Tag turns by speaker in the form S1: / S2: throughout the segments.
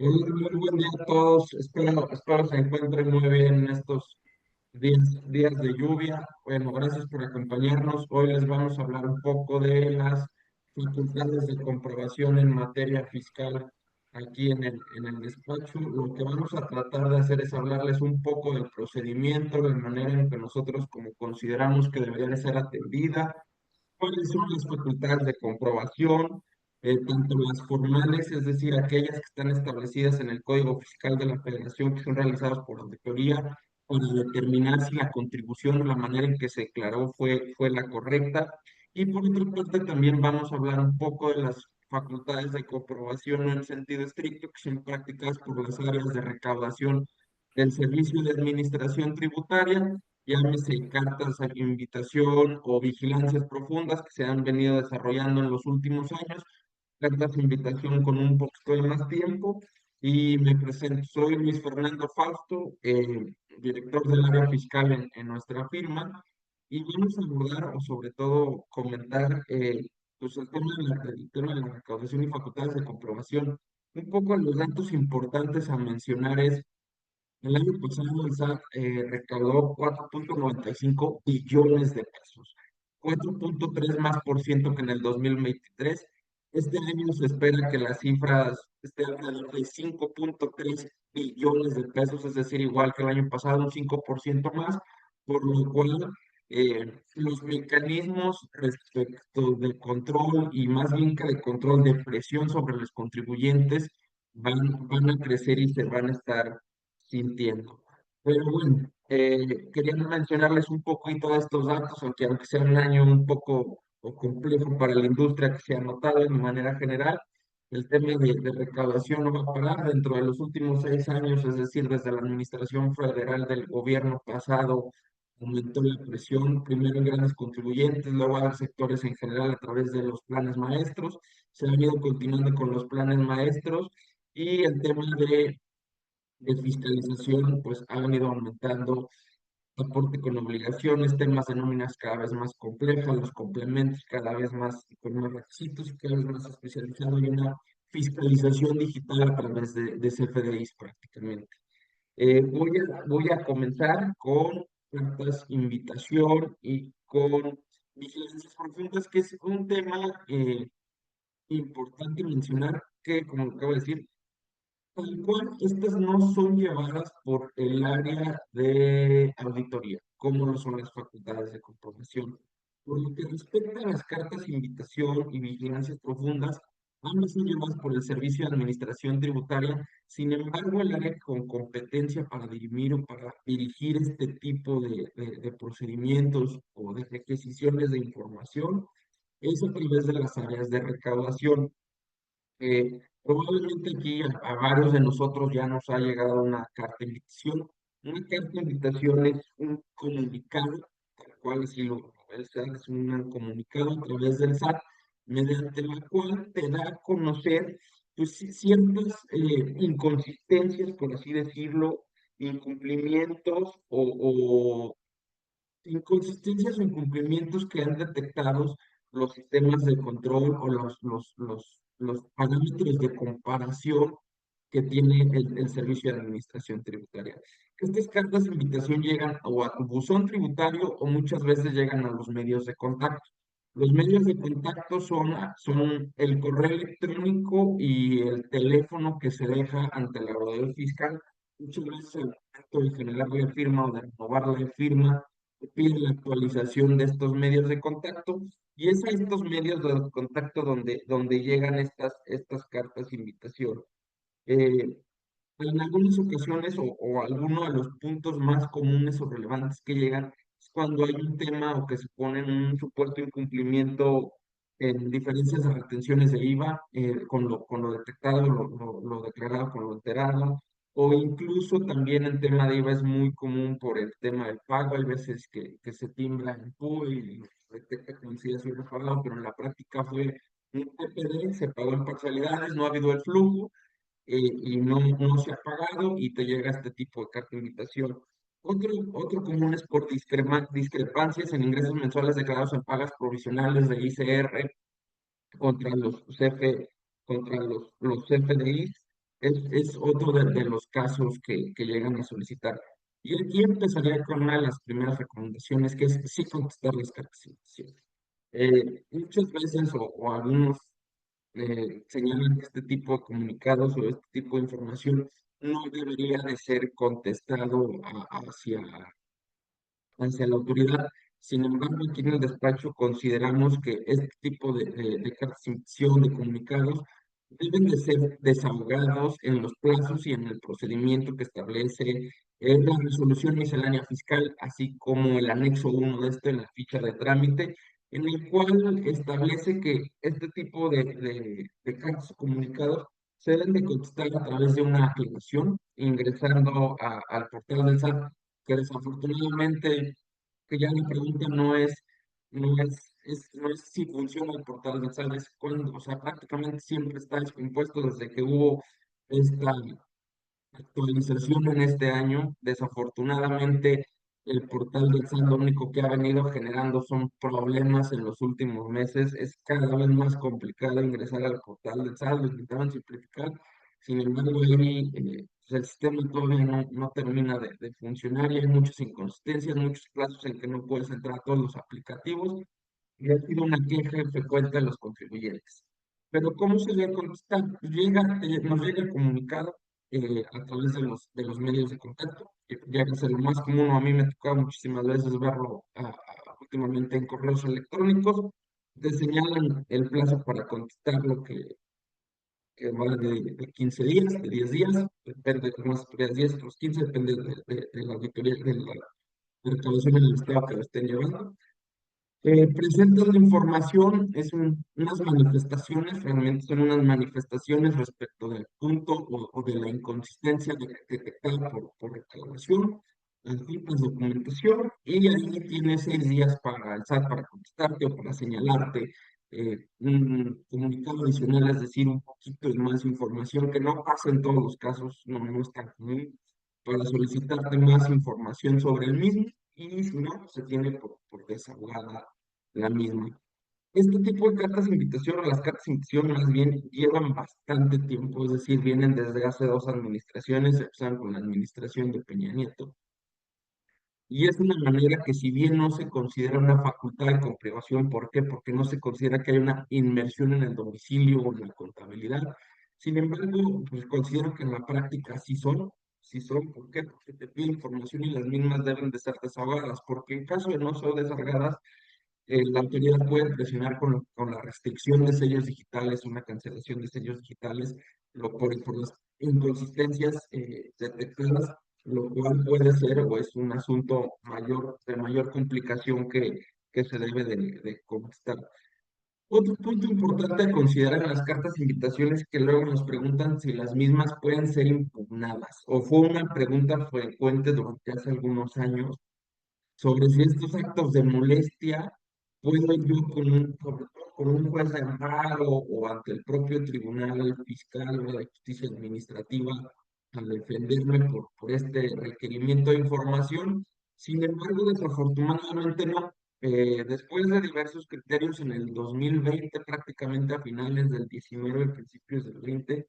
S1: Muy buen día a todos. Espero se encuentren muy bien en estos días de lluvia. Bueno, gracias por acompañarnos. Hoy les vamos a hablar un poco de las facultades de comprobación en materia fiscal aquí en el despacho. Lo que vamos a tratar de hacer es hablarles un poco del procedimiento, de manera en que nosotros como consideramos que debería de ser atendida, cuáles son las facultades de comprobación, tanto las formales, es decir, aquellas que están establecidas en el Código Fiscal de la Federación, que son realizadas por auditoría, para determinar si la contribución o la manera en que se declaró fue la correcta. Y por otra parte, también vamos a hablar un poco de las facultades de comprobación no en sentido estricto, que son prácticas por las áreas de recaudación del Servicio de Administración Tributaria, llámese cartas de invitación o vigilancias profundas que se han venido desarrollando en los últimos años, cartas de invitación con un poquito de más tiempo. Y me presento, soy Luis Fernando Fausto, director del área fiscal en nuestra firma, y vamos a abordar o sobre todo comentar pues el tema de la recaudación y facultades de comprobación. Un poco los datos importantes a mencionar es el año pasado el SAT recaudó 4,95 billones de pesos, 4,3 más por ciento que en el 2023. Este año se espera que las cifras estén alrededor de 5,3 billones de pesos, es decir, igual que el año pasado, un 5% más, por lo cual los mecanismos respecto de control y más bien que de control de presión sobre los contribuyentes van a crecer y se van a estar sintiendo. Pero bueno, quería mencionarles un poquito de estos datos, aunque sea un año un poco complejo para la industria que se ha notado de manera general, el tema de recaudación no va a parar dentro de los últimos 6 años, es decir, desde la administración federal del gobierno pasado, aumentó la presión, primero en grandes contribuyentes, luego a los sectores en general a través de los planes maestros, se han ido continuando con los planes maestros y el tema de fiscalización, pues han ido aumentando aporte con obligaciones, temas de nóminas cada vez más complejas, los complementos cada vez más con más requisitos y cada vez más especializado y una fiscalización digital a través de CFDIs prácticamente. Voy a comenzar con cartas invitación y con vigilancias profundas, que es un tema importante mencionar que, como acabo de decir, tal cual, estas no son llevadas por el área de auditoría, como lo son las facultades de comprobación. Por lo que respecta a las cartas de invitación y vigilancias profundas, ambas son llevadas por el Servicio de Administración Tributaria. Sin embargo, el área con competencia para dirimir o para dirigir este tipo de procedimientos o de requisiciones de información es a través de las áreas de recaudación. Probablemente aquí a varios de nosotros ya nos ha llegado una carta de invitación. Una carta de invitación es un comunicado, tal cual así el SAT es un comunicado a través del SAT, mediante la cual te da a conocer pues, ciertas inconsistencias, por así decirlo, incumplimientos o inconsistencias o incumplimientos que han detectado los sistemas de control o los parámetros de comparación que tiene el Servicio de Administración Tributaria. Estas cartas de invitación llegan o a tu buzón tributario o muchas veces llegan a los medios de contacto. Los medios de contacto son el correo electrónico y el teléfono que se deja ante el orador fiscal. Muchas veces al momento de generar la firma o de renovar la firma, te pide la actualización de estos medios de contacto y es a estos medios de contacto donde llegan estas cartas de invitación. Eh, en algunas ocasiones o alguno de los puntos más comunes o relevantes que llegan es cuando hay un tema o que se pone en un supuesto incumplimiento en diferencias de retenciones de IVA, con lo detectado, lo declarado con lo enterado, o incluso también el tema de IVA es muy común por el tema del pago. Hay veces que se timbra el PUE y detecta como si ya se hubiera pagado, pero en la práctica fue un TPD, se pagó en parcialidades, no ha habido el flujo y no se ha pagado y te llega este tipo de carta de invitación. Otro común es por discrepancias en ingresos mensuales declarados en pagas provisionales de ICR contra los CFDIs. es otro de los casos que llegan a solicitar. Y aquí empezaría con una de las primeras recomendaciones, que es sí contestar las cartas de invitación. Muchas veces o algunos señalan que este tipo de comunicados o este tipo de información no debería de ser contestado hacia la autoridad. Sin embargo, aquí en el despacho consideramos que este tipo de cartas de emisión, de comunicados, deben de ser desahogados en los plazos y en el procedimiento que establece la resolución miscelánea fiscal, así como el anexo uno de esto en la ficha de trámite, en el cual establece que este tipo de cartas o comunicados se deben de contestar a través de una aplicación, ingresando al portal del SAT, que desafortunadamente, que ya la pregunta no es si funciona el portal de SAT, es cuándo, o sea, prácticamente siempre está descompuesto desde que hubo esta actualización en este año. Desafortunadamente, el portal del SAT lo único que ha venido generando son problemas en los últimos meses. Es cada vez más complicado ingresar al portal del SAT, lo intentaban simplificar. Sin embargo, ahí pues, el sistema todavía no termina de funcionar y hay muchas inconsistencias, muchos plazos en que no puedes entrar a todos los aplicativos y ha sido una queja frecuente de los contribuyentes. Pero ¿cómo se le contesta? Pues nos llega el comunicado a través de los medios de contacto, que ya que es lo más común. A mí me ha tocado muchísimas veces verlo últimamente en correos electrónicos. Te señalan el plazo para contestar lo que va de 15 días, de 10 días, depende de unos 3 días, otros 15, depende de la auditoría, de la recaudación en el estado que lo estén llevando. Presentan la información, unas manifestaciones, realmente son unas manifestaciones respecto del punto o de la inconsistencia detectada por reclamación, adjuntas documentación, y ahí tienes 6 días para el SAT para contestarte o para señalarte un comunicado adicional, es decir, un poquito de más información que no pasa en todos los casos, no es tan común, para solicitarte más información sobre el mismo, y si no, se tiene por desahogada la misma. Este tipo de cartas de invitación, o las cartas de invitación más bien, llevan bastante tiempo, es decir, vienen desde hace 2 administraciones, empezaron con la administración de Peña Nieto, y es una manera que, si bien no se considera una facultad de comprobación, ¿por qué? Porque no se considera que hay una inmersión en el domicilio o en la contabilidad. Sin embargo, pues considero que en la práctica sí son, ¿por qué? Porque te piden información y las mismas deben de ser desahogadas, porque en caso de no ser desahogadas, la autoridad puede presionar con la restricción de sellos digitales, una cancelación de sellos digitales, por las inconsistencias detectadas, lo cual puede ser o es un asunto de mayor complicación que se debe de contestar. Otro punto importante a considerar en las cartas de invitaciones, que luego nos preguntan si las mismas pueden ser impugnadas, o fue una pregunta frecuente durante hace algunos años, sobre si estos actos de molestia puedo yo sobre todo con un juez de amparo o ante el propio tribunal fiscal o de justicia administrativa, a defenderme por este requerimiento de información. Sin embargo, desafortunadamente no. Después de diversos criterios en el 2020, prácticamente a finales del 19 y principios del 20,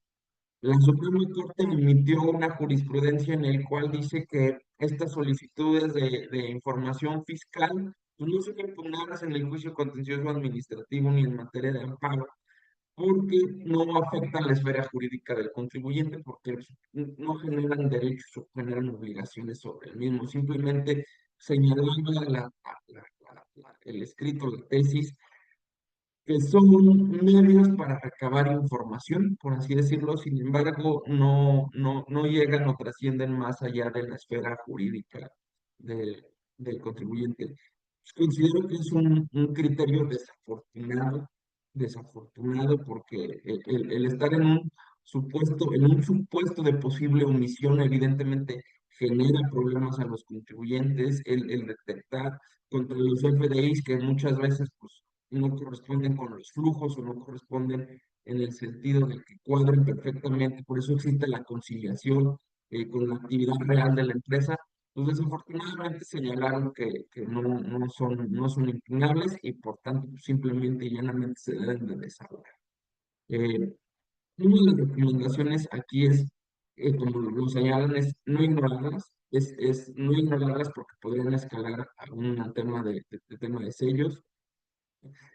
S1: la Suprema Corte emitió una jurisprudencia en el cual dice que estas solicitudes de información fiscal pues, no son impugnadas en el juicio contencioso administrativo ni en materia de amparo, porque no afectan la esfera jurídica del contribuyente, porque no generan derechos o generan obligaciones sobre el mismo. Simplemente señalando el escrito, la tesis, que son medios para recabar información, por así decirlo. Sin embargo, no llegan o trascienden más allá de la esfera jurídica de- del contribuyente. Pues considero que es un criterio desafortunado, porque el estar en un supuesto de posible omisión, evidentemente genera problemas a los contribuyentes, el detectar contra los FDIs, que muchas veces pues no corresponden con los flujos o no corresponden en el sentido de que cuadren perfectamente. Por eso existe la conciliación con la actividad real de la empresa. Pues desafortunadamente señalaron que no son impugnables, y por tanto pues, simplemente y llanamente se deben de desahogar. Eh, Una de las recomendaciones aquí es, como lo señalan, es no ignorarlas, es no ignorarlas porque podrían escalar a un tema de tema de sellos.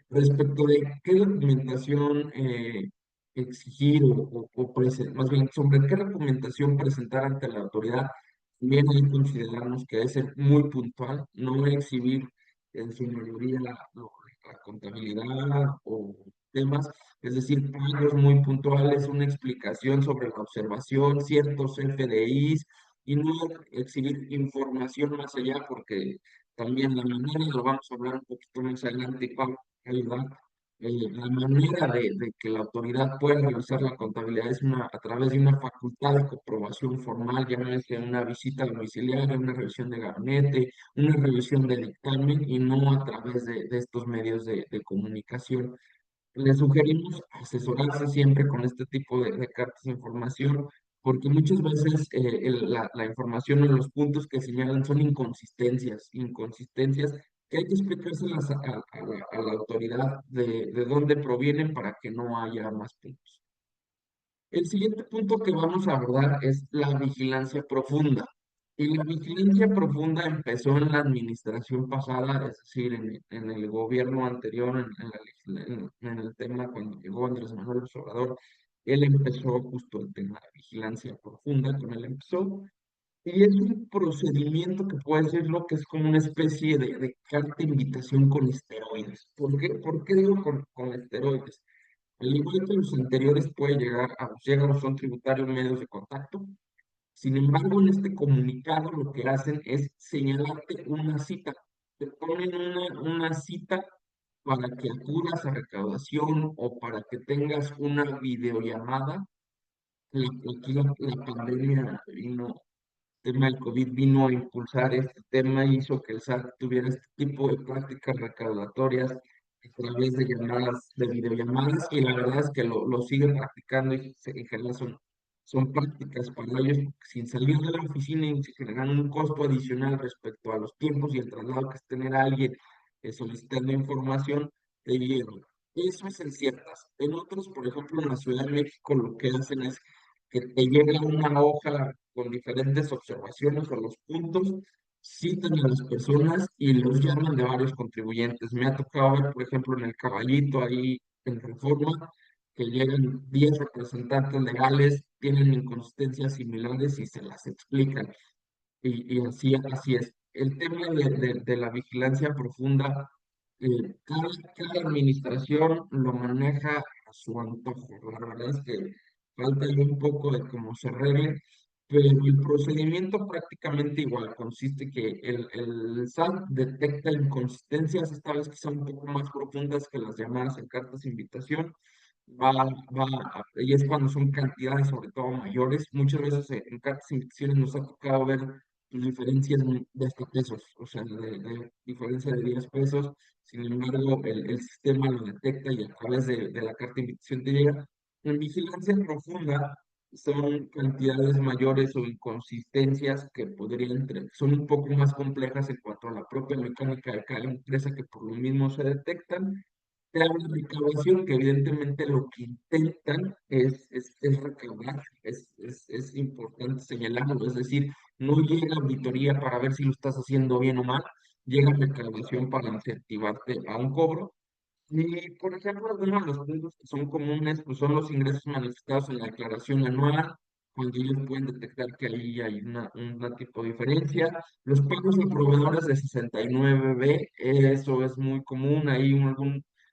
S1: Respecto de qué documentación exigir más bien sobre qué documentación presentar ante la autoridad, también ahí consideramos que debe ser muy puntual, no exhibir en su mayoría la contabilidad o temas, es decir, pagos muy puntuales, una explicación sobre la observación, ciertos FDIs y no exhibir información más allá porque también la manera, lo vamos a hablar un poquito más adelante, Pablo, ayudar. La manera de que la autoridad pueda realizar la contabilidad es a través de una facultad de comprobación formal, llámese una visita domiciliaria, una revisión de gabinete, una revisión de dictamen y no a través de estos medios de comunicación. Les sugerimos asesorarse siempre con este tipo de cartas de información, porque muchas veces la información o los puntos que señalan son inconsistencias que hay que explicárselas a la autoridad de dónde provienen para que no haya más puntos. El siguiente punto que vamos a abordar es la vigilancia profunda. Y la vigilancia profunda empezó en la administración pasada, es decir, en el gobierno anterior, en el tema cuando llegó Andrés Manuel López Obrador, él empezó justo el tema de vigilancia profunda, con él empezó, y es un procedimiento que puede ser lo que es como una especie de carta de invitación con esteroides. ¿Por qué digo con esteroides? Al igual que los anteriores, puede llegar a los lliegados son tributarios medios de contacto. Sin embargo, en este comunicado lo que hacen es señalarte una cita. Te ponen una cita para que acudas a recaudación o para que tengas una videollamada. Aquí la pandemia vino tema del COVID vino a impulsar este tema, hizo que el SAT tuviera este tipo de prácticas recaudatorias a través de llamadas, de videollamadas, y la verdad es que lo sigue practicando y en general son prácticas para ellos sin salir de la oficina y se generan un costo adicional respecto a los tiempos y el traslado que es tener a alguien solicitando información, te llevan. Eso es en ciertas. En otros, por ejemplo, en la Ciudad de México, lo que hacen es que te llega una hoja con diferentes observaciones o los puntos, citan a las personas y los llaman de varios contribuyentes. Me ha tocado ver, por ejemplo, en el Caballito, ahí en Reforma, que llegan 10 representantes legales, tienen inconsistencias similares y se las explican. Y así es. El tema de la vigilancia profunda, cada administración lo maneja a su antojo. La verdad es que falta ahí un poco de cómo se revele, pero el procedimiento prácticamente igual. Consiste que el SAT detecta inconsistencias, esta vez quizá un poco más profundas que las llamadas en cartas de invitación. Y es cuando son cantidades sobre todo mayores. Muchas veces en cartas de invitaciones nos ha tocado ver diferencias de hasta pesos, o sea, de diferencia de 10 pesos. Sin embargo, el sistema lo detecta y a través de la carta de invitación te llega. En vigilancia profunda son cantidades mayores o inconsistencias que son un poco más complejas en cuanto a la propia mecánica de cada empresa que por lo mismo se detectan. Te habla de recaudación, que evidentemente lo que intentan es recaudar, es importante señalarlo, es decir, no llega auditoría para ver si lo estás haciendo bien o mal, llega recaudación para incentivarte a un cobro. Y, por ejemplo, algunos de los puntos que son comunes pues, son los ingresos manifestados en la declaración anual, cuando ellos pueden detectar que ahí hay una tipo de diferencia. Los pagos a proveedores de 69B, eso es muy común.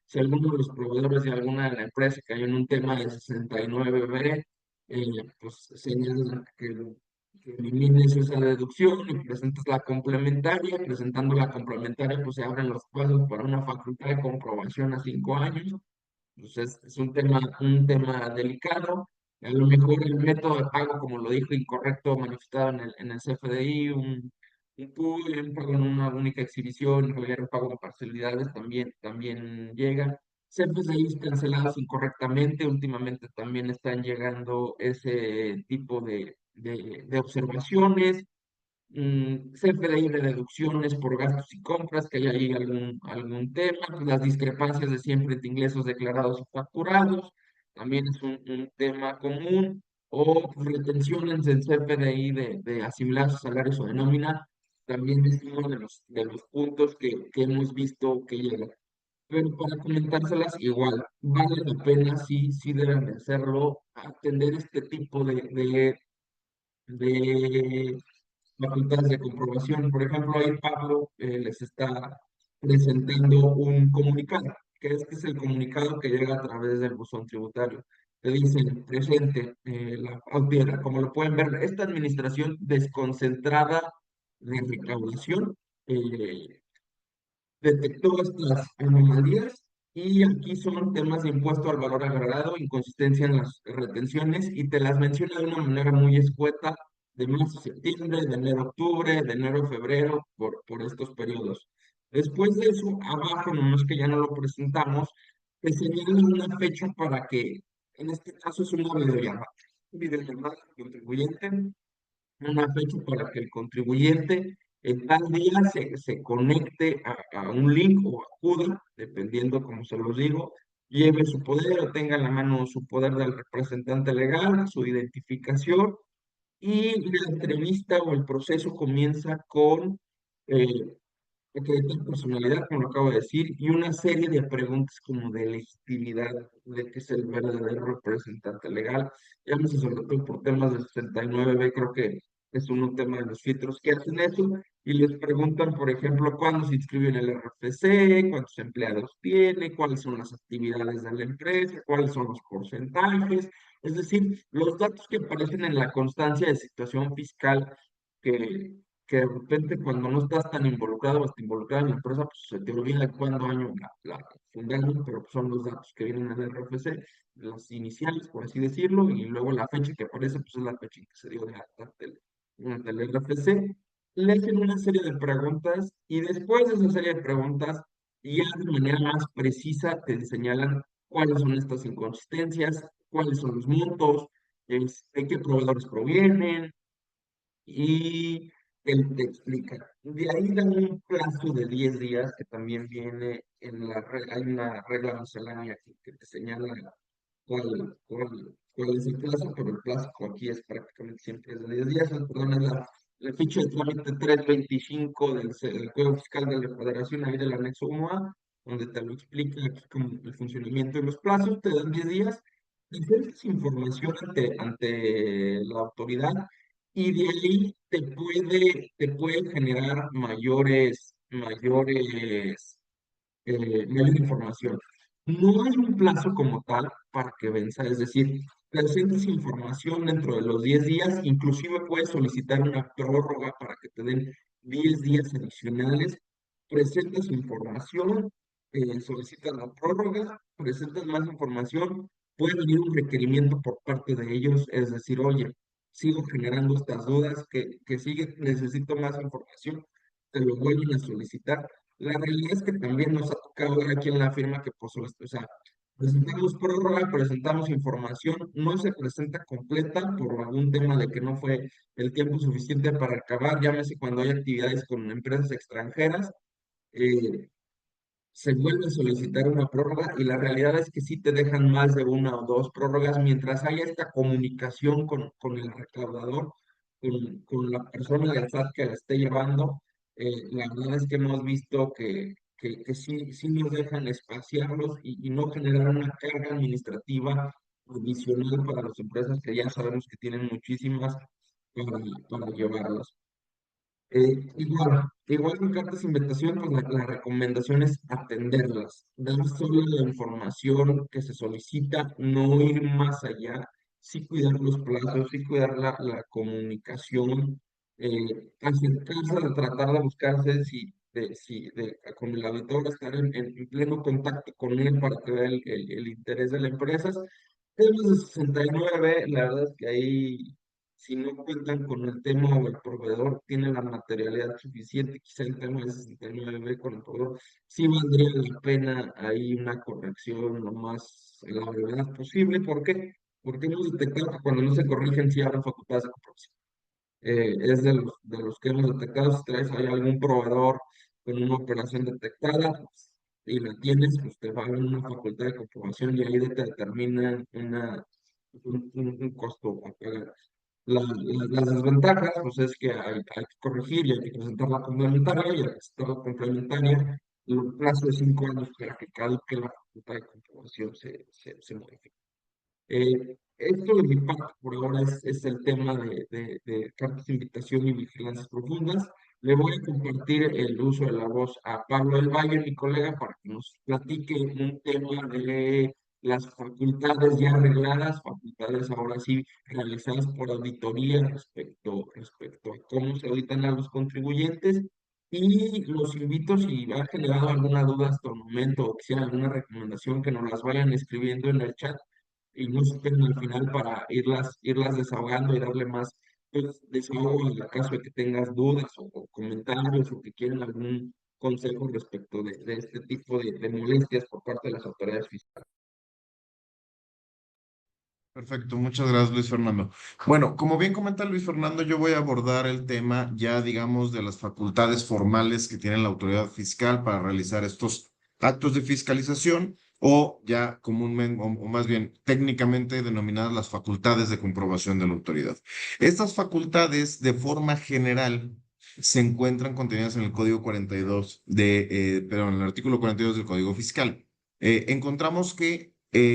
S1: Si alguno de los proveedores de alguna de la empresa que hay en un tema de 69B, pues señalan que elimines esa deducción y presentes la complementaria. Presentando la complementaria, pues se abren los pasos para una facultad de comprobación a 5 años. Pues es un tema delicado. A lo mejor el método de pago, como lo dijo, incorrecto, manifestado en el CFDI, un pool, un pago en una única exhibición, en realidad un pago de parcialidades también llega. CFDIs cancelados incorrectamente, últimamente también están llegando ese tipo de observaciones. CFDI de deducciones por gastos y compras, que hay ahí algún tema, pues, las discrepancias de siempre entre ingresos declarados y facturados. también es un tema común, o retenciones del CFDI de asimilar sus salarios o de nómina, también es uno de los puntos que hemos visto que llega. Pero para comentárselas igual, vale la pena, sí, sí deben de hacerlo, atender este tipo de facultades de comprobación. Por ejemplo, ahí Pablo les está presentando un comunicado, que este es el comunicado que llega a través del buzón tributario. Te dicen, presente, como lo pueden ver, esta administración desconcentrada de recaudación eh, detectó estas anomalías y aquí son temas de impuesto al valor agregado, inconsistencia en las retenciones y te las menciona de una manera muy escueta de marzo a septiembre, de enero a octubre, de enero a febrero, por estos periodos. Después de eso, abajo, no es que ya no lo presentamos, te señala una fecha para que, en este caso es una videollamada al contribuyente, una fecha para que el contribuyente en tal día se conecte a un link o acuda, dependiendo como se los digo, lleve su poder o tenga en la mano su poder del representante legal, su identificación y la entrevista o el proceso comienza con eh, acreditar personalidad, como lo acabo de decir, y una serie de preguntas como de legitimidad de que es el verdadero representante legal. Llámese sobre todo por temas del 69B, creo que es un tema de los filtros que hacen eso, y les preguntan, por ejemplo, cuándo se inscribió en el RFC, cuántos empleados tiene, cuáles son las actividades de la empresa, cuáles son los porcentajes, es decir, los datos que aparecen en la constancia de situación fiscal que que de repente cuando no estás tan involucrado o hasta involucrado en la empresa, pues se te olvida cuándo año la fundaron, pero pues son los datos que vienen en el RFC, las iniciales, por así decirlo, y luego la fecha que aparece, pues es la fecha en que se dio de alta ante el RFC. Le hacen una serie de preguntas y después de esa serie de preguntas, ya de manera más precisa te señalan cuáles son estas inconsistencias, cuáles son los montos, de qué proveedores provienen, y él te explica. De ahí dan un plazo de 10 días que también viene hay una regla miscelánea que te señala cuál es el plazo, pero el plazo aquí es prácticamente siempre de 10 días. Perdón, es la ficha de trámite 325 del Código Fiscal de la Federación, ahí del anexo 1A, donde te lo explica aquí como el funcionamiento de los plazos, te dan 10 días, presentas información ante la autoridad y de ahí te puede generar mayor información. No hay un plazo como tal para que venza, es decir, presentes información dentro de los 10 días, inclusive puedes solicitar una prórroga para que te den 10 días adicionales, presentas información, solicitas la prórroga, presentas más información, puede venir un requerimiento por parte de ellos, es decir, oye, sigo generando estas dudas, que sigue, necesito más información, te lo vuelven a solicitar. La realidad es que también nos ha tocado ver aquí en la firma que, pues, o sea, presentamos prórroga, presentamos información, no se presenta completa por algún tema de que no fue el tiempo suficiente para acabar, llámese cuando hay actividades con empresas extranjeras, eh, se vuelve a solicitar una prórroga y la realidad es que sí te dejan más de una o dos prórrogas mientras haya esta comunicación con el recaudador, con la persona del SAT que la esté llevando. La verdad es que hemos visto que sí, sí nos dejan espaciarlos y no generar una carga administrativa adicional para las empresas que ya sabemos que tienen muchísimas para llevarlas. Igual en cartas de invitación, pues la recomendación es atenderlas, dar solo la información que se solicita, no ir más allá, sí cuidar los plazos, sí cuidar la comunicación, acercarse, a tratar de buscarse con el auditor, estar en pleno contacto con él para que vea el interés de la empresa. Temas de 69, la verdad es que ahí si no cuentan con el tema o el proveedor tiene la materialidad suficiente, quizá el tema de 69 con el proveedor, sí valdría la pena ahí una corrección lo más a la brevedad posible. ¿Por qué? Porque hemos detectado que cuando no se corrigen, sí abren facultades de comprobación. Es de los que hemos detectado, si traes ahí algún proveedor con una operación detectada, y la tienes, pues te pagan una facultad de comprobación y ahí te determinan un costo a pagar. Las desventajas, pues es que hay que corregir y hay que presentar la complementaria y al presentar la complementaria, el plazo de 5 años para que caduque la facultad de comprobación se modifique. Esto de mi parte por ahora es el tema de cartas de invitación y vigilancias profundas. Le voy a compartir el uso de la voz a Pablo del Valle, mi colega, para que nos platique un tema de las facultades ya arregladas, facultades ahora sí realizadas por auditoría respecto a cómo se auditan a los contribuyentes. Y los invito, si han generado alguna duda hasta el momento o quisieran alguna recomendación, que nos las vayan escribiendo en el chat y no se queden al final para irlas desahogando y darle más pues, desahogo en el caso de que tengas dudas o comentarios o que quieran algún consejo respecto de este tipo de molestias por parte de las autoridades fiscales.
S2: Perfecto, muchas gracias Luis Fernando. Bueno, como bien comenta Luis Fernando, yo voy a abordar el tema ya, digamos, de las facultades formales que tiene la autoridad fiscal para realizar estos actos de fiscalización o ya comúnmente, o más bien técnicamente denominadas las facultades de comprobación de la autoridad. Estas facultades, de forma general, se encuentran contenidas en el Código 42 perdón, en el artículo 42 del Código Fiscal. Encontramos que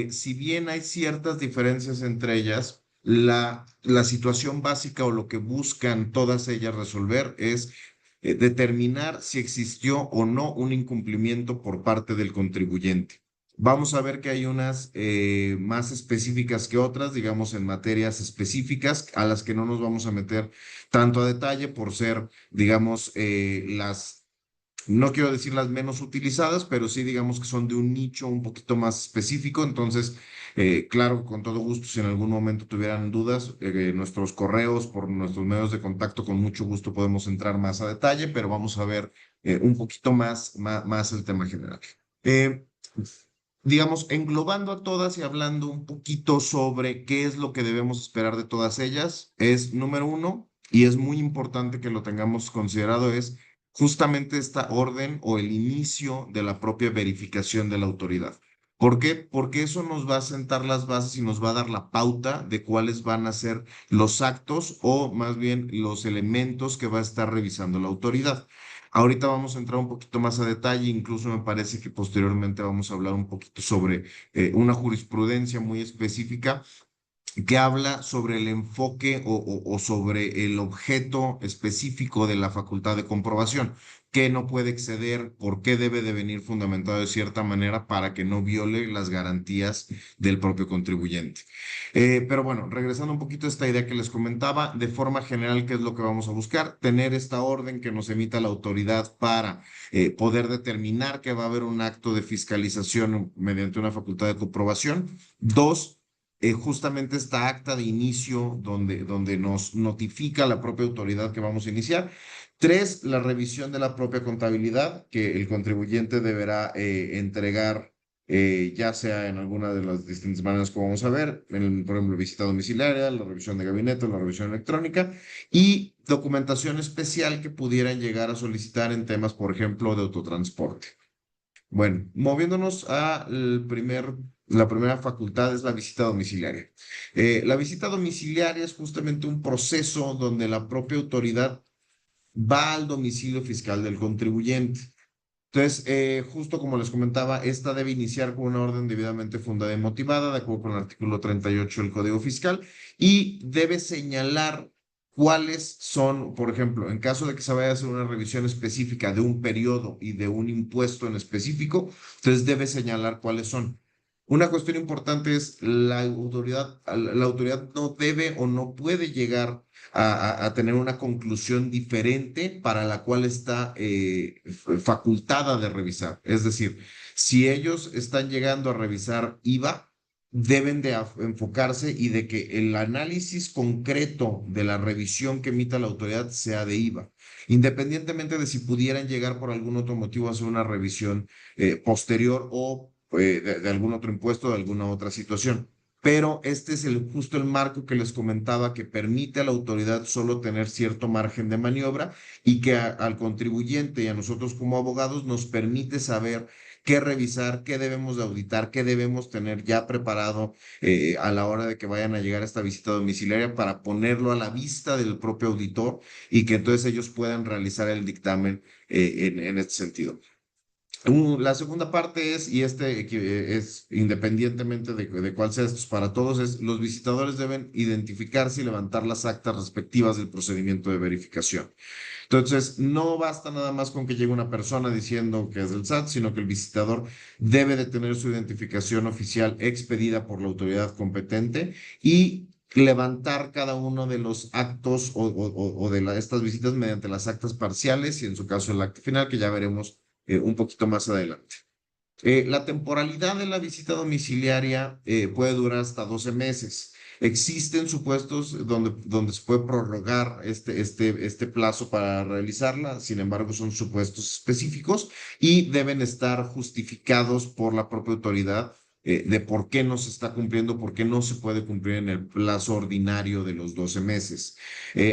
S2: si bien hay ciertas diferencias entre ellas, la situación básica o lo que buscan todas ellas resolver es determinar si existió o no un incumplimiento por parte del contribuyente. Vamos a ver que hay unas más específicas que otras, digamos, en materias específicas a las que no nos vamos a meter tanto a detalle por ser, digamos, no quiero decir las menos utilizadas, pero sí digamos que son de un nicho un poquito más específico. Entonces, claro, con todo gusto, si en algún momento tuvieran dudas, nuestros correos, por nuestros medios de contacto, con mucho gusto podemos entrar más a detalle, pero vamos a ver un poquito más el tema general. Eh, digamos, englobando a todas y hablando un poquito sobre qué es lo que debemos esperar de todas ellas, es número uno, y es muy importante que lo tengamos considerado, es justamente esta orden o el inicio de la propia verificación de la autoridad. ¿Por qué? Porque eso nos va a sentar las bases y nos va a dar la pauta de cuáles van a ser los actos o más bien los elementos que va a estar revisando la autoridad. Ahorita vamos a entrar un poquito más a detalle, incluso me parece que posteriormente vamos a hablar un poquito sobre una jurisprudencia muy específica que habla sobre el enfoque o sobre el objeto específico de la facultad de comprobación, qué no puede exceder, por qué debe de venir fundamentado de cierta manera para que no viole las garantías del propio contribuyente. Pero bueno, regresando un poquito a esta idea que les comentaba, de forma general, ¿qué es lo que vamos a buscar? Tener esta orden que nos emita la autoridad para poder determinar que va a haber un acto de fiscalización mediante una facultad de comprobación. Dos, justamente esta acta de inicio donde nos notifica la propia autoridad que vamos a iniciar. Tres, la revisión de la propia contabilidad que el contribuyente deberá entregar, ya sea en alguna de las distintas maneras que vamos a ver, por ejemplo, visita domiciliaria, la revisión de gabinete, la revisión electrónica y documentación especial que pudieran llegar a solicitar en temas, por ejemplo, de autotransporte. Bueno, moviéndonos la primera facultad es la visita domiciliaria. La visita domiciliaria es justamente un proceso donde la propia autoridad va al domicilio fiscal del contribuyente. Entonces, justo como les comentaba, esta debe iniciar con una orden debidamente fundada y motivada, de acuerdo con el artículo 38 del Código Fiscal, y debe señalar cuáles son, por ejemplo, en caso de que se vaya a hacer una revisión específica de un periodo y de un impuesto en específico, entonces debe señalar cuáles son. Una cuestión importante es la autoridad no debe o no puede llegar a tener una conclusión diferente para la cual está facultada de revisar. Es decir, si ellos están llegando a revisar IVA, deben de enfocarse y de que el análisis concreto de la revisión que emita la autoridad sea de IVA, independientemente de si pudieran llegar por algún otro motivo a hacer una revisión posterior o de algún otro impuesto, de alguna otra situación. Pero este es justo el marco que les comentaba que permite a la autoridad solo tener cierto margen de maniobra y que al contribuyente y a nosotros como abogados nos permite saber qué revisar, qué debemos de auditar, qué debemos tener ya preparado a la hora de que vayan a llegar a esta visita domiciliaria para ponerlo a la vista del propio auditor y que entonces ellos puedan realizar el dictamen en este sentido. La segunda parte es, y es independientemente de cuál sea esto para todos, es los visitadores deben identificarse y levantar las actas respectivas del procedimiento de verificación. Entonces, no basta nada más con que llegue una persona diciendo que es del SAT, sino que el visitador debe de tener su identificación oficial expedida por la autoridad competente y levantar cada uno de los actos o de estas visitas mediante las actas parciales y en su caso el acta final, que ya veremos un poquito más adelante. La temporalidad de la visita domiciliaria puede durar hasta 12 meses. Existen supuestos donde se puede prorrogar este plazo para realizarla, sin embargo, son supuestos específicos y deben estar justificados por la propia autoridad de por qué no se está cumpliendo, por qué no se puede cumplir en el plazo ordinario de los 12 meses.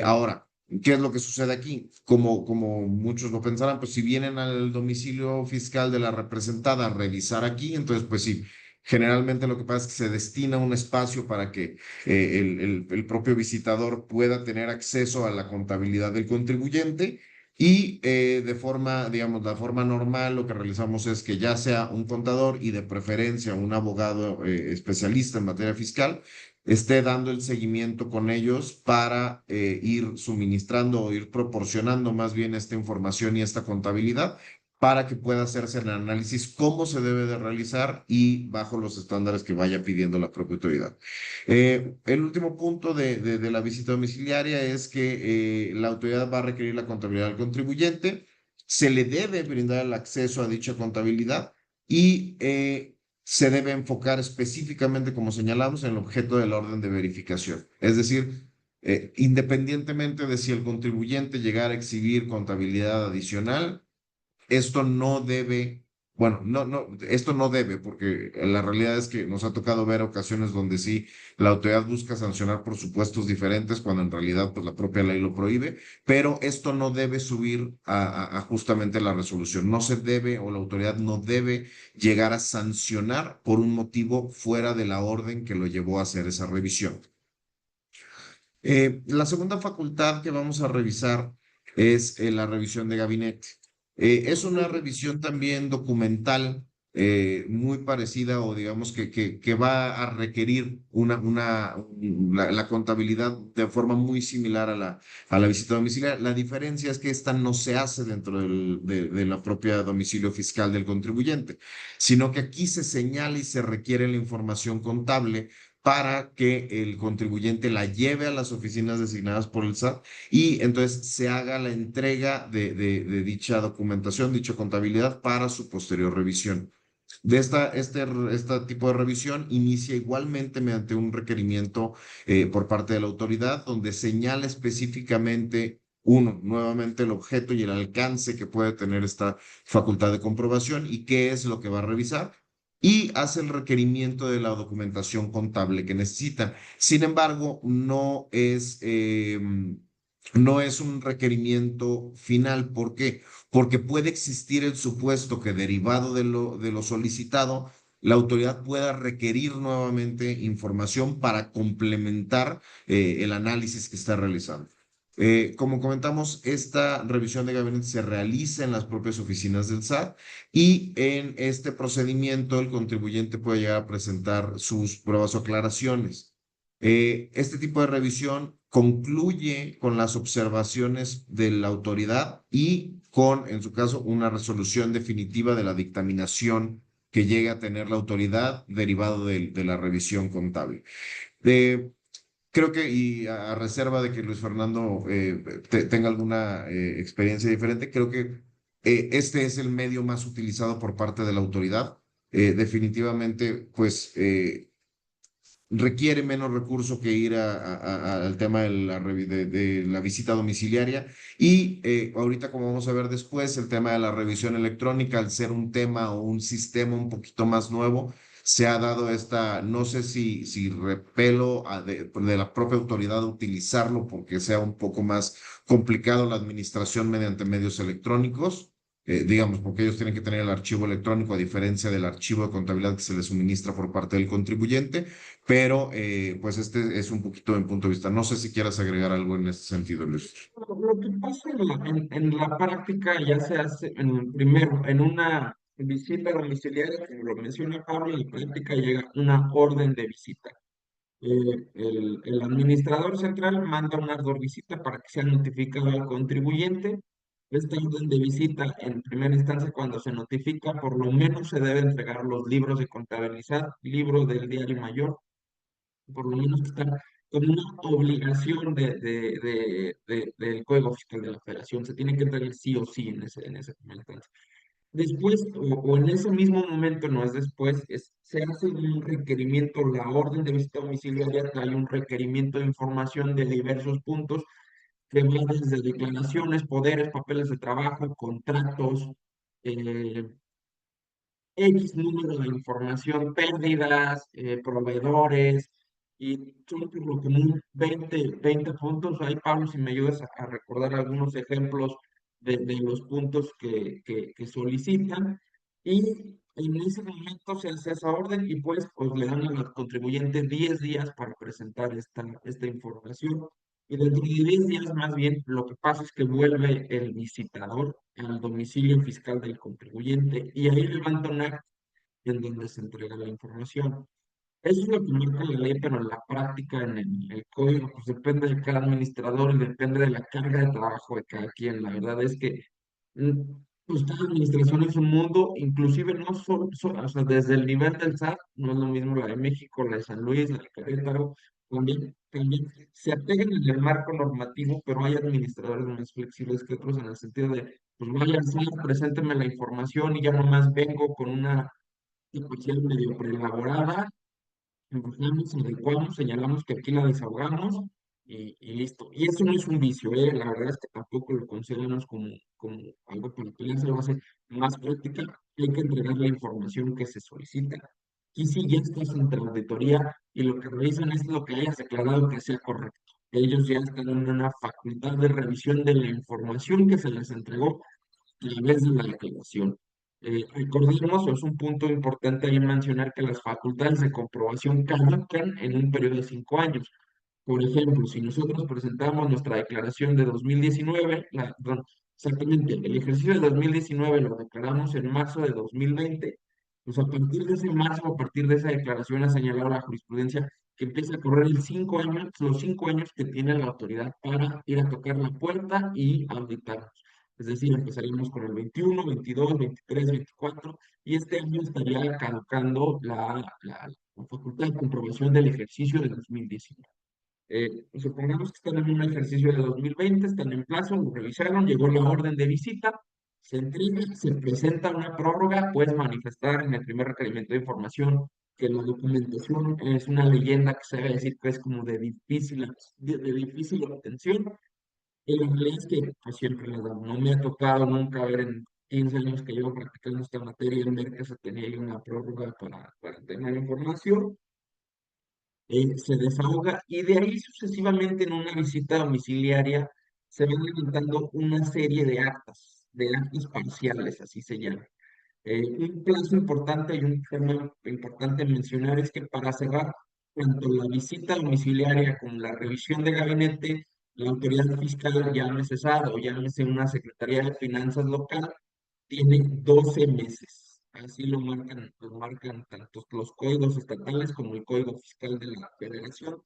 S2: Ahora, ¿qué es lo que sucede aquí? Como muchos lo pensarán, pues si vienen al domicilio fiscal de la representada a revisar aquí, entonces pues sí, generalmente lo que pasa es que se destina un espacio para que el propio visitador pueda tener acceso a la contabilidad del contribuyente y de forma, digamos, la forma normal lo que realizamos es que ya sea un contador y de preferencia un abogado especialista en materia fiscal, esté dando el seguimiento con ellos para ir suministrando o ir proporcionando más bien esta información y esta contabilidad para que pueda hacerse el análisis cómo se debe de realizar y bajo los estándares que vaya pidiendo la propia autoridad. El último punto de la visita domiciliaria es que la autoridad va a requerir la contabilidad del contribuyente, se le debe brindar el acceso a dicha contabilidad y se debe enfocar específicamente, como señalamos, en el objeto de la orden de verificación. Es decir, independientemente de si el contribuyente llegara a exhibir contabilidad adicional, esto no debe, bueno, esto no debe, porque la realidad es que nos ha tocado ver ocasiones donde sí, la autoridad busca sancionar por supuestos diferentes, cuando en realidad pues la propia ley lo prohíbe, pero esto no debe subir a justamente la resolución. No se debe o la autoridad no debe llegar a sancionar por un motivo fuera de la orden que lo llevó a hacer esa revisión. La segunda facultad que vamos a revisar es la revisión de gabinete. Es una revisión también documental muy parecida o digamos que va a requerir la contabilidad de forma muy similar a la visita domiciliaria. La diferencia es que esta no se hace dentro de la propia domicilio fiscal del contribuyente, sino que aquí se señala y se requiere la información contable para que el contribuyente la lleve a las oficinas designadas por el SAT y entonces se haga la entrega de dicha documentación, dicha contabilidad para su posterior revisión. Este tipo de revisión inicia igualmente mediante un requerimiento por parte de la autoridad donde señala específicamente, uno, nuevamente el objeto y el alcance que puede tener esta facultad de comprobación y qué es lo que va a revisar y hace el requerimiento de la documentación contable que necesitan. Sin embargo, no es un requerimiento final. ¿Por qué? Porque puede existir el supuesto que derivado de lo solicitado, la autoridad pueda requerir nuevamente información para complementar el análisis que está realizando. Como comentamos, esta revisión de gabinete se realiza en las propias oficinas del SAT y en este procedimiento el contribuyente puede llegar a presentar sus pruebas o aclaraciones. Este tipo de revisión concluye con las observaciones de la autoridad y con, en su caso, una resolución definitiva de la dictaminación que llegue a tener la autoridad derivado de la revisión contable. De, Creo que, y a reserva de que Luis Fernando tenga alguna experiencia diferente, creo que este es el medio más utilizado por parte de la autoridad. Definitivamente, pues requiere menos recurso que ir al tema de la visita domiciliaria. Y ahorita, como vamos a ver después, el tema de la revisión electrónica, al ser un tema o un sistema un poquito más nuevo, se ha dado esta, no sé si repelo de la propia autoridad a utilizarlo porque sea un poco más complicado la administración mediante medios electrónicos. digamos, porque ellos tienen que tener el archivo electrónico a diferencia del archivo de contabilidad que se les suministra por parte del contribuyente, pero pues este es un poquito mi punto de vista. No sé si quieras agregar algo en este sentido, Luis.
S1: Lo que pasa en la práctica ya se hace, primero, en una visita domiciliaria, como lo menciona Pablo, en la práctica llega una orden de visita. El administrador central manda una orden de visita para que sea notificado al contribuyente. Esta orden de visita, en primera instancia, cuando se notifica, por lo menos se debe entregar los libros de contabilidad, libros del diario mayor, por lo menos que están como una obligación del Código Fiscal de la Federación. Se tiene que entregar sí o sí en ese primera instancia. Después, o en ese mismo momento, no es después, se hace un requerimiento, la orden de visita domiciliaria trae un requerimiento de información de diversos puntos que va desde declaraciones, poderes, papeles de trabajo, contratos, eh, X número de información, pérdidas, proveedores, y son por lo común 20 puntos. Ahí, Pablo, si me ayudas a recordar algunos ejemplos de los puntos que solicitan. Y en ese momento se hace esa orden y pues le dan al contribuyente 10 días para presentar esta información. Y dentro de 10 días, más bien, lo que pasa es que vuelve el visitador al domicilio fiscal del contribuyente y ahí levanta un acta en donde se entrega la información. Eso es lo que marca la ley, pero en la práctica, en el código, pues depende de cada administrador y depende de la carga de trabajo de cada quien. La verdad es que mm, pues cada administración es un mundo, inclusive no solo, o sea, desde el nivel del SAT, no es lo mismo la de México, la de San Luis, la de Querétaro, también se apegan en el marco normativo, pero hay administradores más flexibles que otros en el sentido de, pues vaya al SAT, presénteme la información y ya nomás vengo con una situación medio preelaborada, empujamos, adecuamos, señalamos que aquí la desahogamos y listo. Y eso no es un vicio, ¿eh? La verdad es que tampoco lo consideramos como algo para pelearse, lo hace más práctica. Hay que entregar la información que se solicita. Y si ya estás en la auditoría y lo que revisan es lo que hayas declarado que sea correcto. Ellos ya están en una facultad de revisión de la información que se les entregó a través de la declaración. Recordemos, es un punto importante ahí mencionar que las facultades de comprobación caducan en un periodo de 5 años. Por ejemplo, si nosotros presentamos nuestra declaración de 2019, perdón, exactamente, el ejercicio de 2019 lo declaramos en marzo de 2020, pues a partir de ese marzo, a partir de esa declaración ha señalado la jurisprudencia que empieza a correr los 5 años que tiene la autoridad para ir a tocar la puerta y auditarnos. Es decir, empezaríamos con el 21, 22, 23, 24, y este año estaría caducando la facultad de comprobación del ejercicio de 2019. Supongamos que están en un ejercicio de 2020, están en plazo, lo revisaron, llegó la orden de visita, se entrega, se presenta una prórroga, puedes manifestar en el primer requerimiento de información que la documentación es una leyenda que se debe decir que es como de difícil obtención. Y la realidad es que pues, siempre les da. No me ha tocado nunca ver en 15 años que llevo practicando esta materia, en ver que se tenía ahí una prórroga para tener información, se desahoga y de ahí sucesivamente en una visita domiciliaria se van levantando una serie de actas parciales, así se llama. Un plazo importante y un tema importante mencionar es que para cerrar tanto la visita domiciliaria como la revisión de gabinete, la autoridad fiscal, llámese SAT o llámese una Secretaría de Finanzas local, tiene 12 meses. Así lo marcan tanto los códigos estatales como el Código Fiscal de la Federación.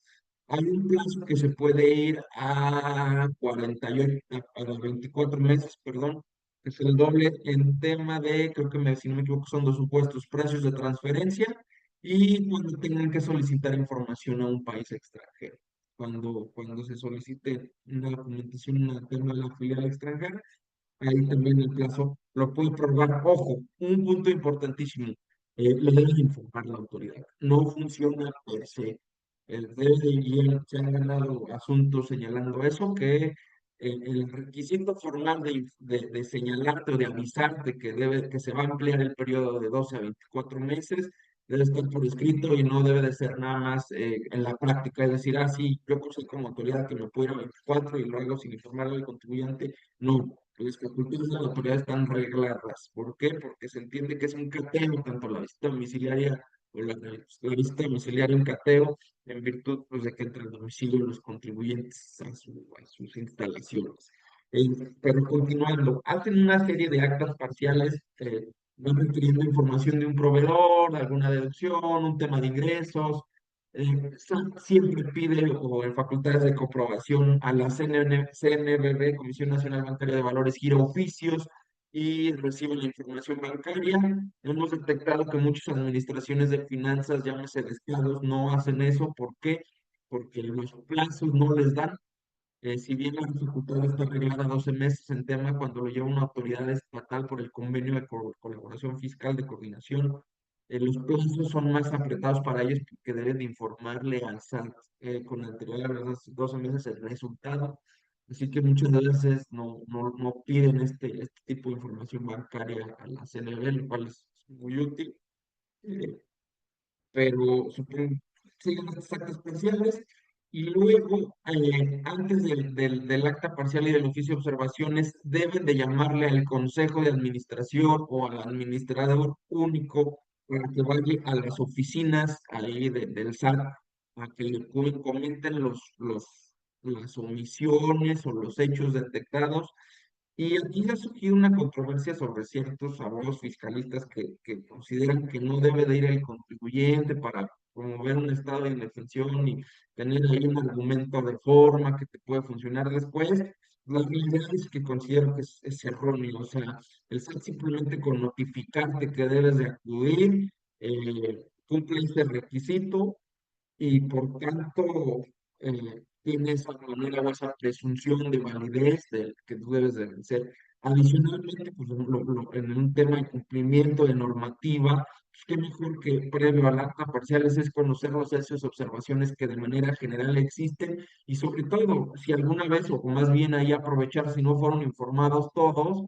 S1: Hay un plazo que se puede ir a 48, a 24 meses, perdón, que es el doble en tema de, creo que si no me equivoco, son dos supuestos precios de transferencia y cuando tengan que solicitar información a un país extranjero. Cuando se solicite una documentación en el tema de la filial extranjera, ahí también el plazo lo puede prorrogar. Ojo, un punto importantísimo, le debe de informar la autoridad. No funciona per se. Y se han ganado asuntos señalando eso, que el requisito formal de señalarte o de avisarte que se va a ampliar el periodo de 12 a 24 meses debe estar por escrito y no debe de ser nada más en la práctica, es decir, sí, yo soy como autoridad que me puedo ir a 24 y lo hago sin informarle al contribuyente. No, las facultades de la autoridad están regladas. ¿Por qué? Porque se entiende que es un cateo, tanto la visita domiciliaria o la visita domiciliaria, un cateo, en virtud pues, de que entre el domicilio de los contribuyentes a sus instalaciones. Pero continuando, hacen una serie de actas parciales, van requiriendo información de un proveedor, alguna deducción, un tema de ingresos. Siempre pide o en facultades de comprobación a la CNBV, Comisión Nacional Bancaria de Valores, gira oficios y recibe la información bancaria. Hemos detectado que muchas administraciones de finanzas, llámese de estados, no hacen eso. ¿Por qué? Porque los plazos no les dan. Si bien la dificultad está arreglada 12 meses en tema, cuando lo lleva una autoridad estatal por el convenio de colaboración fiscal de coordinación, los plazos son más apretados para ellos porque deben de informarle al SAT con anterioridad a los 12 meses el resultado. Así que muchas veces no piden este tipo de información bancaria a la CNB, lo cual es muy útil. Eh, pero supongo siguen las actas parciales y luego, antes del acta parcial y del oficio de observaciones, deben de llamarle al consejo de administración o al administrador único para que vaya a las oficinas ahí del SAT a que le comenten las omisiones o los hechos detectados. Y aquí ya surgió una controversia sobre ciertos abogados fiscalistas que consideran que no debe de ir el contribuyente para promover un estado de indefensión y tener ahí un argumento de forma que te puede funcionar después. La realidad es que considero que es erróneo. O sea, el SAT simplemente con notificarte que debes de acudir, cumple ese requisito y por tanto tiene esa manera o esa presunción de validez del que tú debes de vencer. Adicionalmente, pues en un tema de cumplimiento de normativa, pues, qué mejor que previo al acta parciales es conocer los hechos, observaciones que de manera general existen y sobre todo, si alguna vez o más bien ahí aprovechar si no fueron informados todos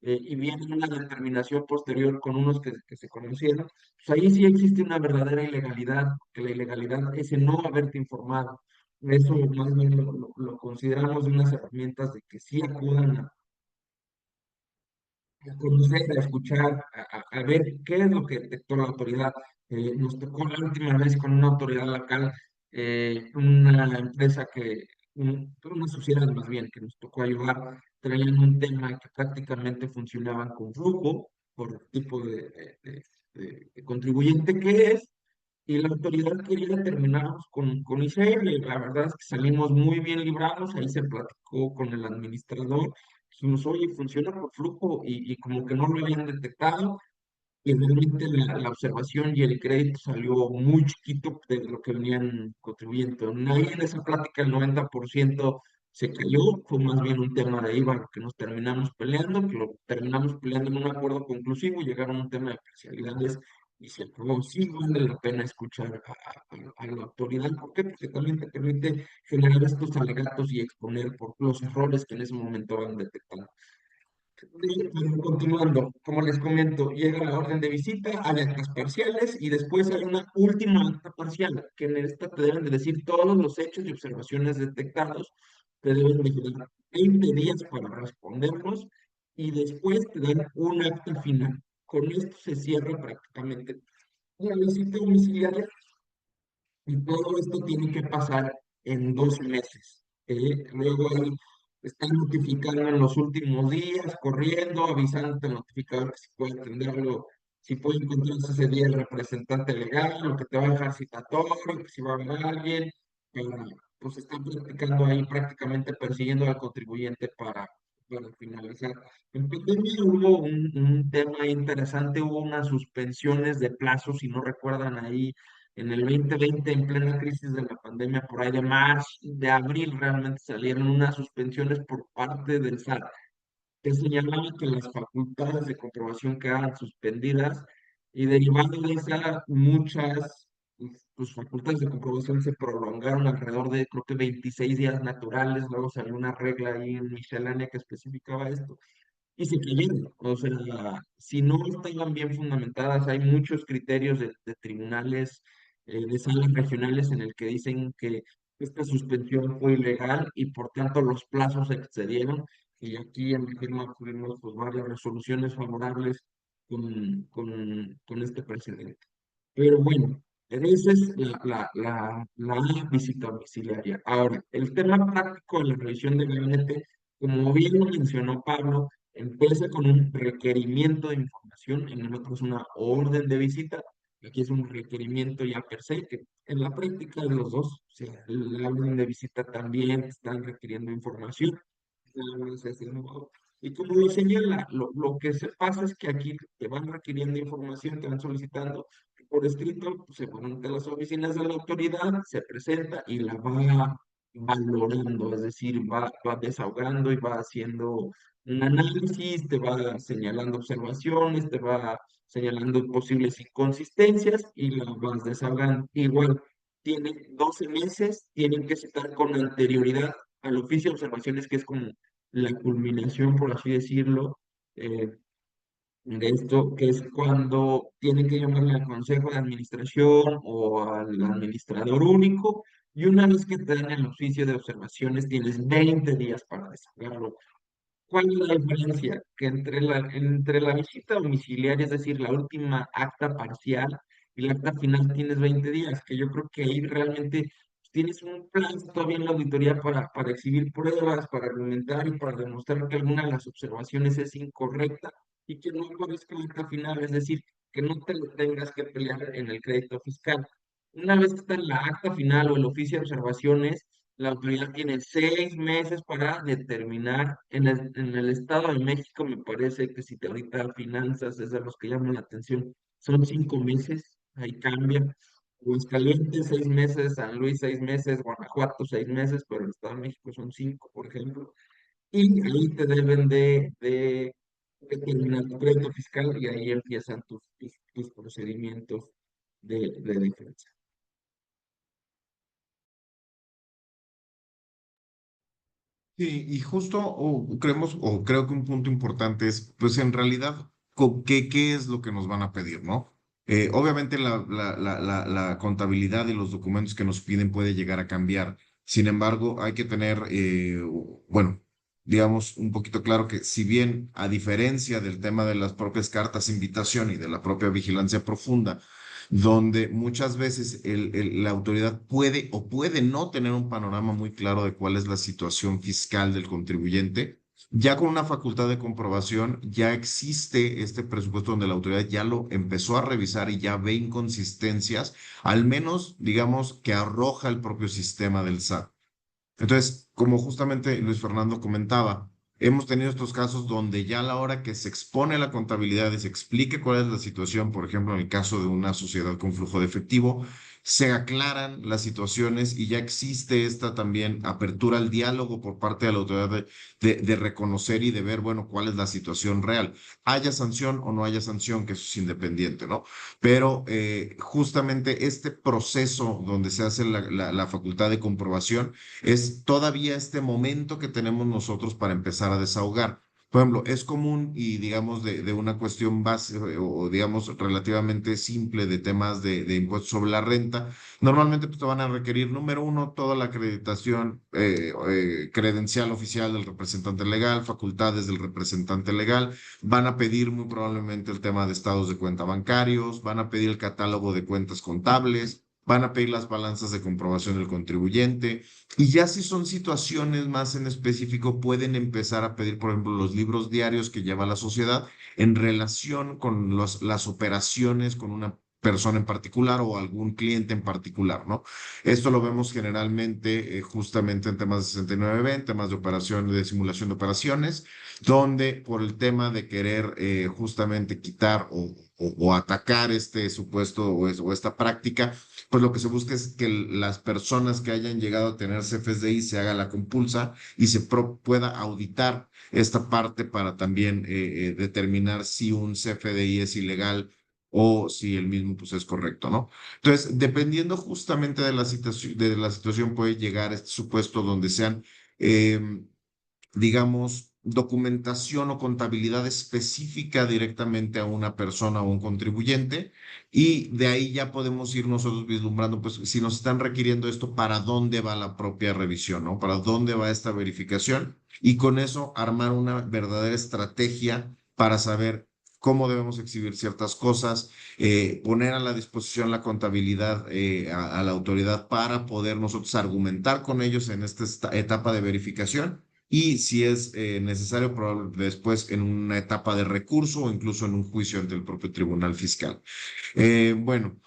S1: y viene una determinación posterior con unos que se conocieron, pues ahí sí existe una verdadera ilegalidad, que la ilegalidad es el no haberte informado. Eso más bien lo consideramos de unas herramientas de que sí acudan a conocer, a escuchar, a ver qué es lo que detectó la autoridad. Nos tocó la última vez con una autoridad local, una empresa una sociedad más bien, que nos tocó ayudar, traían un tema que prácticamente funcionaban con flujo por tipo de contribuyente que es, y la autoridad quería terminarnos con ICL. La verdad es que salimos muy bien librados, ahí se platicó con el administrador, dijimos, oye, funciona por flujo y como que no lo habían detectado, y realmente la observación y el crédito salió muy chiquito de lo que venían contribuyendo. Ahí en esa plática el 90% se cayó, fue más bien un tema de IVA lo que nos terminamos peleando, que lo terminamos peleando en un acuerdo conclusivo, llegaron a un tema de parcialidades y se acabó. Sí vale la pena escuchar a la autoridad. ¿Por qué? Porque también te permite generar estos alegatos y exponer por los errores que en ese momento van detectando. Pero continuando, como les comento, llega la orden de visita, hay actas parciales y después hay una última acta parcial, que en esta te deben de decir todos los hechos y observaciones detectados, te deben de dar 20 días para responderlos y después te dan un acta final. Con esto se cierra prácticamente la visita domiciliaria y todo esto tiene que pasar en 2 meses. Luego ahí están notificando en los últimos días, corriendo, avisando al notificador que si puede atenderlo, si puede encontrarse ese día el representante legal, o que te va a dejar citatorio, que si va a haber alguien, pues están practicando ahí prácticamente persiguiendo al contribuyente para finalizar. En pandemia hubo un tema interesante, hubo unas suspensiones de plazos, si no recuerdan ahí en el 2020, en plena crisis de la pandemia, por ahí de marzo, de abril, realmente salieron unas suspensiones por parte del SAT que señalaba que las facultades de comprobación quedaban suspendidas y derivado de esa, muchas pues, facultades de comprobación se prolongaron alrededor de, creo que 26 días naturales, luego salió una regla ahí en miscelánea que especificaba esto y se cayeron. O sea, si no estaban bien fundamentadas, hay muchos criterios de tribunales, de salas regionales en el que dicen que esta suspensión fue ilegal y por tanto los plazos se excedieron. y aquí en la firma tuvimos pues, varias resoluciones favorables con este presidente. Pero bueno, esa es la visita domiciliaria. Ahora, el tema práctico de la revisión de gabinete, como bien lo mencionó Pablo, empieza con un requerimiento de información, en el otro es una orden de visita, aquí es un requerimiento ya per se, que en la práctica de los dos, o sea, la orden de visita también están requiriendo información, nada más es el modo. Y como lo señala, lo que se pasa es que aquí te van requiriendo información, te van solicitando por escrito, pues, se van ante las oficinas de la autoridad, se presenta y la va valorando, es decir, va desahogando y va haciendo un análisis, te va señalando observaciones, te va señalando posibles inconsistencias y la vas desahogando. Igual, tienen 12 meses, tienen que citar con anterioridad al oficio de observaciones, que es como la culminación, por así decirlo, eh, de esto, que es cuando tienen que llamarle al consejo de administración o al administrador único, y una vez que te dan el oficio de observaciones, tienes 20 días para desahogarlo. ¿Cuál es la diferencia? Que entre la visita domiciliaria, es decir, la última acta parcial, y la acta final tienes 20 días, que yo creo que ahí realmente tienes un plazo todavía en la auditoría para exhibir pruebas, para argumentar y para demostrar que alguna de las observaciones es incorrecta y que no aparezca la acta final, es decir, que no te lo tengas que pelear en el crédito fiscal. Una vez que está en la acta final o el oficio de observaciones, la autoridad tiene 6 meses para determinar. En el Estado de México, me parece que si te ahorita finanzas es de los que llaman la atención, son 5 meses, ahí cambia. Aguascalientes, 6 meses, San Luis, 6 meses, Guanajuato, 6 meses, pero el Estado de México son 5, por ejemplo. Y ahí te deben de determinar tu crédito fiscal y ahí empiezan tus procedimientos de defensa.
S2: Sí, y justo creemos, o creo que un punto importante es, pues en realidad, ¿qué es lo que nos van a pedir, ¿no? Obviamente la contabilidad y los documentos que nos piden puede llegar a cambiar. Sin embargo, hay que tener, bueno, digamos, un poquito claro que si bien, a diferencia del tema de las propias cartas de invitación y de la propia vigilancia profunda, donde muchas veces la autoridad puede o puede no tener un panorama muy claro de cuál es la situación fiscal del contribuyente. Ya con una facultad de comprobación, ya existe este presupuesto donde la autoridad ya lo empezó a revisar y ya ve inconsistencias, al menos digamos que arroja el propio sistema del SAT. Entonces, como justamente Luis Fernando comentaba, hemos tenido estos casos donde ya a la hora que se expone la contabilidad y se explique cuál es la situación, por ejemplo, en el caso de una sociedad con flujo de efectivo, se aclaran las situaciones y ya existe esta también apertura al diálogo por parte de la autoridad de reconocer y de ver, bueno, cuál es la situación real. Haya sanción o no haya sanción, que eso es independiente, ¿no? Pero justamente este proceso donde se hace la facultad de comprobación, es todavía este momento que tenemos nosotros para empezar a desahogar. Por ejemplo, es común y digamos de una cuestión base o digamos relativamente simple de temas de impuestos sobre la renta. Normalmente pues, te van a requerir, número uno, toda la acreditación credencial oficial del representante legal, facultades del representante legal. Van a pedir muy probablemente el tema de estados de cuenta bancarios, van a pedir el catálogo de cuentas contables, van a pedir las balanzas de comprobación del contribuyente y ya si son situaciones más en específico, pueden empezar a pedir, por ejemplo, los libros diarios que lleva la sociedad en relación con las operaciones con una persona en particular o algún cliente en particular, ¿no? Esto lo vemos generalmente justamente en temas de 69B, en temas de operación, de simulación de operaciones, donde por el tema de querer justamente quitar o atacar este supuesto o esta práctica, pues lo que se busca es que las personas que hayan llegado a tener CFDI se haga la compulsa y se pueda auditar esta parte para también determinar si un CFDI es ilegal o si el mismo pues es correcto, ¿no? Entonces, dependiendo justamente de la situación puede llegar a este supuesto donde sean, digamos, documentación o contabilidad específica directamente a una persona o un contribuyente y de ahí ya podemos ir nosotros vislumbrando, pues si nos están requiriendo esto, para dónde va la propia revisión, ¿no? Para dónde va esta verificación y con eso armar una verdadera estrategia para saber cómo debemos exhibir ciertas cosas, poner a la disposición la contabilidad a la autoridad para poder nosotros argumentar con ellos en esta etapa de verificación y si es necesario, después en una etapa de recurso o incluso en un juicio ante el propio Tribunal Fiscal. Bueno,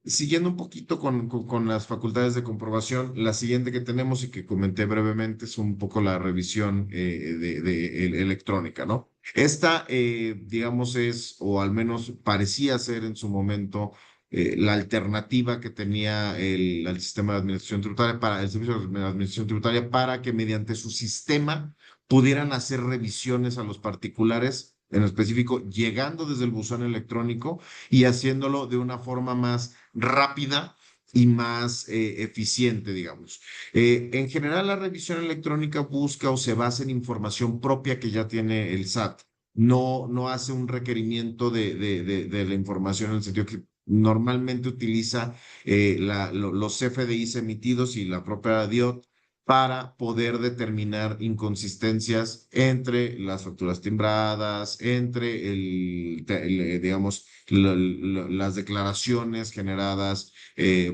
S2: siguiendo un poquito con las facultades de comprobación, la siguiente que tenemos y que comenté brevemente es un poco la revisión electrónica, ¿no? Esta, digamos, es, o al menos parecía ser en su momento, la alternativa que tenía el sistema de administración tributaria para el servicio de administración tributaria para que mediante su sistema pudieran hacer revisiones a los particulares, en específico, llegando desde el buzón electrónico y haciéndolo de una forma más rápida y más eficiente, digamos. En general, la revisión electrónica busca o se basa en información propia que ya tiene el SAT. No hace un requerimiento de la información en el sentido que normalmente utiliza los CFDIs emitidos y la propia DIOT para poder determinar inconsistencias entre las facturas timbradas, entre digamos, las declaraciones generadas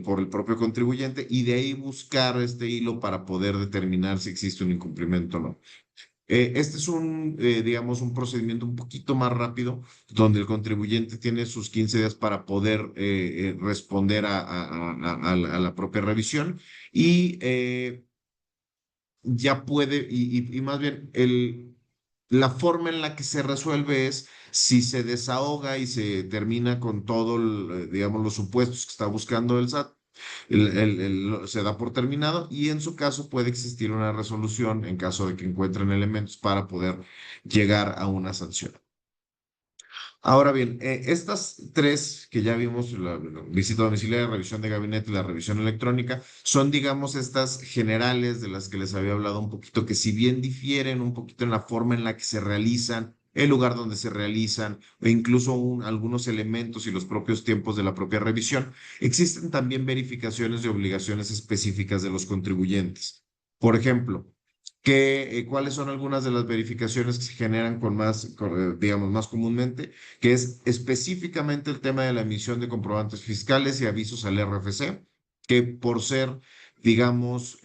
S2: por el propio contribuyente y de ahí buscar este hilo para poder determinar si existe un incumplimiento o no. Este es digamos, un procedimiento un poquito más rápido, donde el contribuyente tiene sus 15 días para poder responder a la propia revisión y ya puede, y más bien, la forma en la que se resuelve es si se desahoga y se termina con todo, digamos, los supuestos que está buscando el SAT, se da por terminado y en su caso puede existir una resolución en caso de que encuentren elementos para poder llegar a una sanción. Ahora bien, estas tres que ya vimos, la visita domiciliaria, revisión de gabinete y la revisión electrónica, son, digamos, estas generales de las que les había hablado un poquito, que si bien difieren un poquito en la forma en la que se realizan, el lugar donde se realizan, e incluso algunos elementos y los propios tiempos de la propia revisión, existen también verificaciones de obligaciones específicas de los contribuyentes. Por ejemplo, ¿cuáles son algunas de las verificaciones que se generan digamos, más comúnmente? Que es específicamente el tema de la emisión de comprobantes fiscales y avisos al RFC, que por ser, digamos,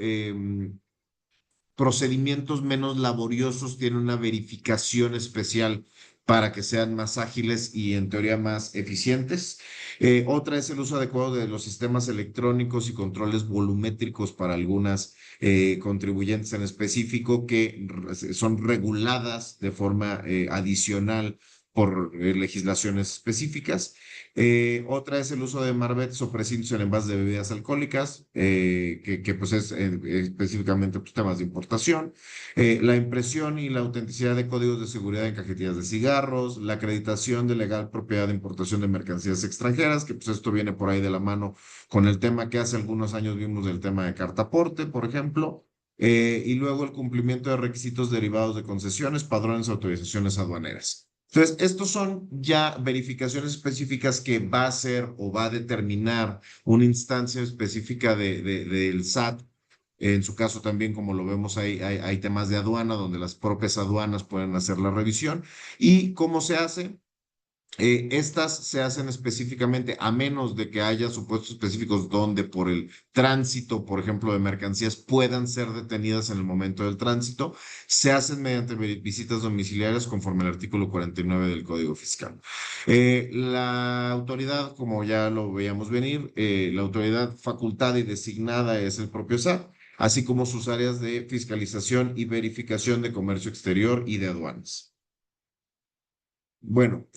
S2: procedimientos menos laboriosos tienen una verificación especial para que sean más ágiles y en teoría más eficientes. Otra es el uso adecuado de los sistemas electrónicos y controles volumétricos para algunas contribuyentes en específico que son reguladas de forma adicional por legislaciones específicas. Otra es el uso de Marbetes o precintos en envases de bebidas alcohólicas, que pues es específicamente pues, temas de importación. La impresión y la autenticidad de códigos de seguridad en cajetillas de cigarros, la acreditación de legal propiedad de importación de mercancías extranjeras, que pues esto viene por ahí de la mano con el tema que hace algunos años vimos del tema de cartaporte, por ejemplo. Y luego el cumplimiento de requisitos derivados de concesiones, padrones, autorizaciones aduaneras. Entonces, estos son ya verificaciones específicas que va a hacer o va a determinar una instancia específica del SAT. En su caso también, como lo vemos, hay temas de aduana donde las propias aduanas pueden hacer la revisión. ¿Y cómo se hace? Estas se hacen específicamente a menos de que haya supuestos específicos donde por el tránsito, por ejemplo, de mercancías puedan ser detenidas en el momento del tránsito, se hacen mediante visitas domiciliarias conforme al artículo 49 del Código Fiscal. La autoridad, como ya lo veíamos venir, la autoridad facultada y designada es el propio SAT, así como sus áreas de fiscalización y verificación de comercio exterior y de aduanas. Bueno,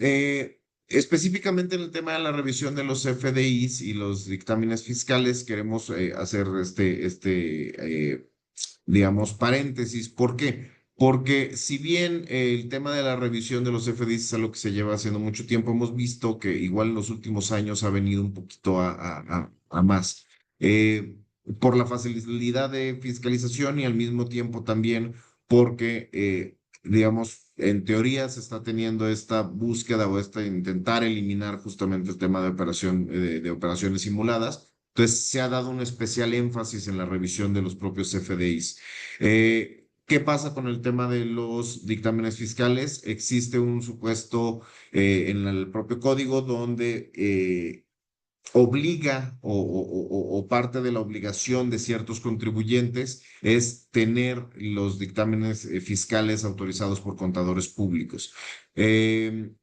S2: específicamente en el tema de la revisión de los FDIs y los dictámenes fiscales, queremos hacer digamos, paréntesis. ¿Por qué? Porque si bien el tema de la revisión de los FDIs es algo que se lleva haciendo mucho tiempo, hemos visto que igual en los últimos años ha venido un poquito a más. Por la facilidad de fiscalización y al mismo tiempo también porque digamos, en teoría se está teniendo esta búsqueda o esta intentar eliminar justamente el tema de de operaciones simuladas. Entonces, se ha dado un especial énfasis en la revisión de los propios FDIs. ¿Qué pasa con el tema de los dictámenes fiscales? Existe un supuesto en el propio código donde obliga o parte de la obligación de ciertos contribuyentes es tener los dictámenes fiscales autorizados por contadores públicos. Eh,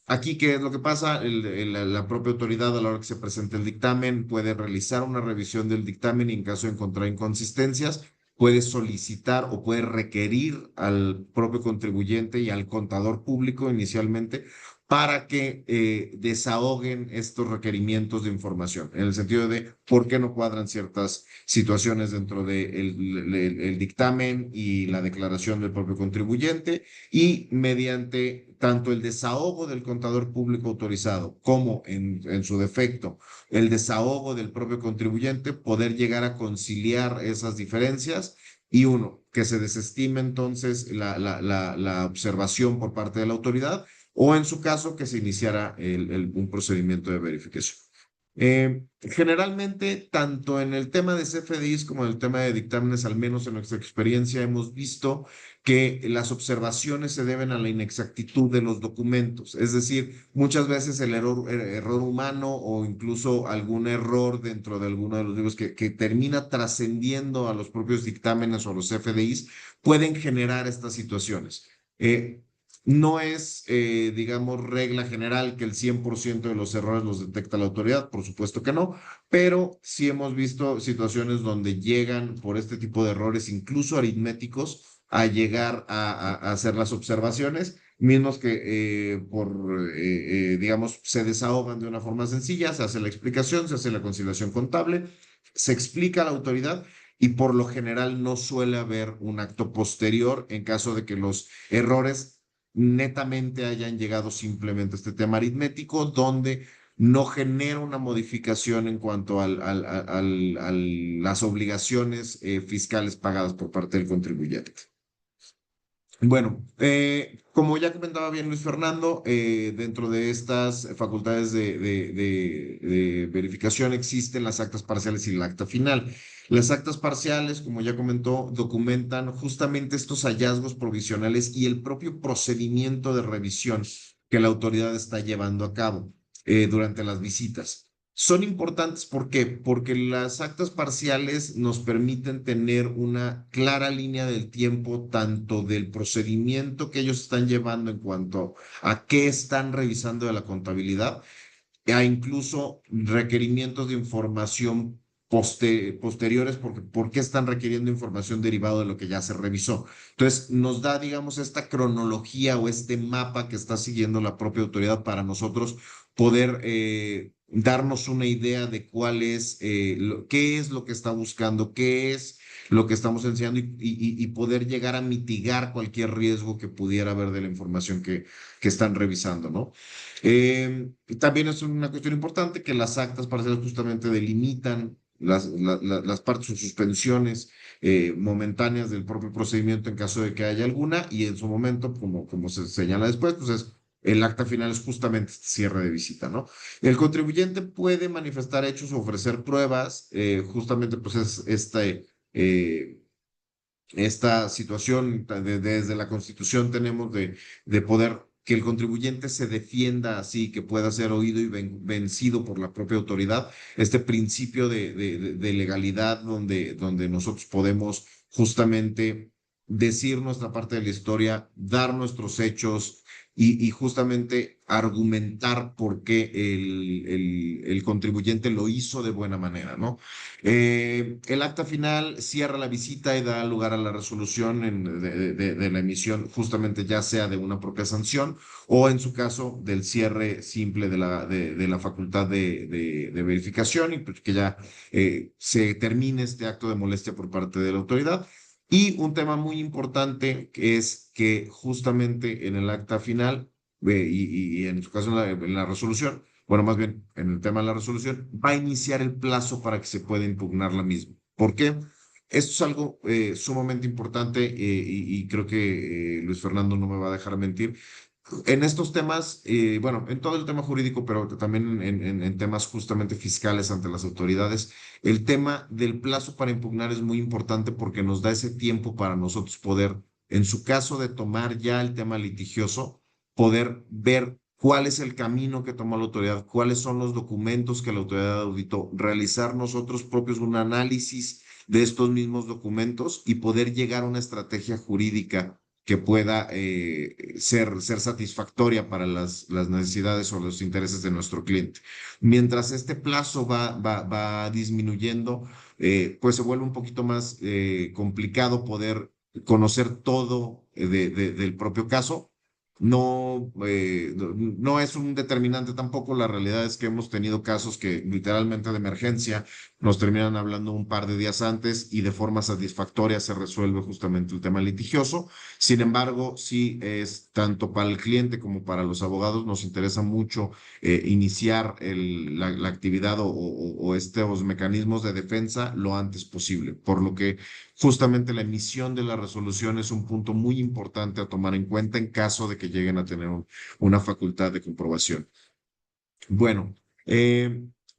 S2: Aquí, ¿qué es lo que pasa? La propia autoridad, a la hora que se presente el dictamen, puede realizar una revisión del dictamen y en caso de encontrar inconsistencias, puede solicitar o puede requerir al propio contribuyente y al contador público inicialmente para que desahoguen estos requerimientos de información, en el sentido de por qué no cuadran ciertas situaciones dentro del dictamen y la declaración del propio contribuyente y mediante tanto el desahogo del contador público autorizado como en su defecto el desahogo del propio contribuyente, poder llegar a conciliar esas diferencias y uno, que se desestime entonces la observación por parte de la autoridad o en su caso que se iniciara un procedimiento de verificación. Generalmente, tanto en el tema de CFDIs como en el tema de dictámenes, al menos en nuestra experiencia, hemos visto que las observaciones se deben a la inexactitud de los documentos. Es decir, muchas veces error humano o incluso algún error dentro de alguno de los libros que termina trascendiendo a los propios dictámenes o a los CFDIs pueden generar estas situaciones. No es, digamos, regla general que el 100% de los errores los detecta la autoridad, por supuesto que no, pero sí hemos visto situaciones donde llegan por este tipo de errores, incluso aritméticos, a llegar a hacer las observaciones, mismos que digamos, se desahogan de una forma sencilla, se hace la explicación, se hace la conciliación contable, se explica a la autoridad y por lo general no suele haber un acto posterior en caso de que los errores netamente hayan llegado simplemente a este tema aritmético, donde no genera una modificación en cuanto a las obligaciones fiscales pagadas por parte del contribuyente. Bueno, como ya comentaba bien Luis Fernando, dentro de estas facultades de verificación existen las actas parciales y el acta final. Las actas parciales, como ya comentó, documentan justamente estos hallazgos provisionales y el propio procedimiento de revisión que la autoridad está llevando a cabo durante las visitas. Son importantes, ¿por qué? Porque las actas parciales nos permiten tener una clara línea del tiempo, tanto del procedimiento que ellos están llevando en cuanto a qué están revisando de la contabilidad, a incluso requerimientos de información posteriores, porque por qué están requiriendo información derivada de lo que ya se revisó. Entonces, nos da, digamos, esta cronología o este mapa que está siguiendo la propia autoridad para nosotros poder darnos una idea de cuál es, qué es lo que está buscando, qué es lo que estamos enseñando y poder llegar a mitigar cualquier riesgo que pudiera haber de la información que están revisando, ¿no? También es una cuestión importante que las actas parciales justamente delimitan las partes o suspensiones momentáneas del propio procedimiento en caso de que haya alguna y en su momento, como se señala después, pues el acta final es justamente este cierre de visita, ¿no? El contribuyente puede manifestar hechos o ofrecer pruebas, justamente pues es esta situación desde la Constitución tenemos de poder que el contribuyente se defienda así, que pueda ser oído y vencido por la propia autoridad, este principio de legalidad donde nosotros podemos justamente decir nuestra parte de la historia, dar nuestros hechos y justamente argumentar por qué el contribuyente lo hizo de buena manera, ¿no? El acta final cierra la visita y da lugar a la resolución de la emisión, justamente ya sea de una propia sanción o en su caso del cierre simple de la facultad de verificación y pues que ya se termine este acto de molestia por parte de la autoridad. Y un tema muy importante que es que justamente en el acta final y en su caso en la resolución, bueno, más bien en el tema de la resolución, va a iniciar el plazo para que se pueda impugnar la misma. ¿Por qué? Esto es algo sumamente importante y creo que Luis Fernando no me va a dejar mentir. En estos temas, bueno, en todo el tema jurídico, pero también en temas justamente fiscales ante las autoridades, el tema del plazo para impugnar es muy importante porque nos da ese tiempo para nosotros poder, en su caso de tomar ya el tema litigioso, poder ver cuál es el camino que toma la autoridad, cuáles son los documentos que la autoridad auditó, realizar nosotros propios un análisis de estos mismos documentos y poder llegar a una estrategia jurídica que pueda ser satisfactoria para las necesidades o los intereses de nuestro cliente. Mientras este plazo va disminuyendo, pues se vuelve un poquito más complicado poder conocer todo del propio caso. No es un determinante tampoco. La realidad es que hemos tenido casos que literalmente de emergencia nos terminan hablando un par de días antes y de forma satisfactoria se resuelve justamente el tema litigioso. Sin embargo, sí es tanto para el cliente como para los abogados nos interesa mucho iniciar la actividad o estos mecanismos de defensa lo antes posible, por lo que justamente la emisión de la resolución es un punto muy importante a tomar en cuenta en caso de que lleguen a tener una facultad de comprobación. Bueno,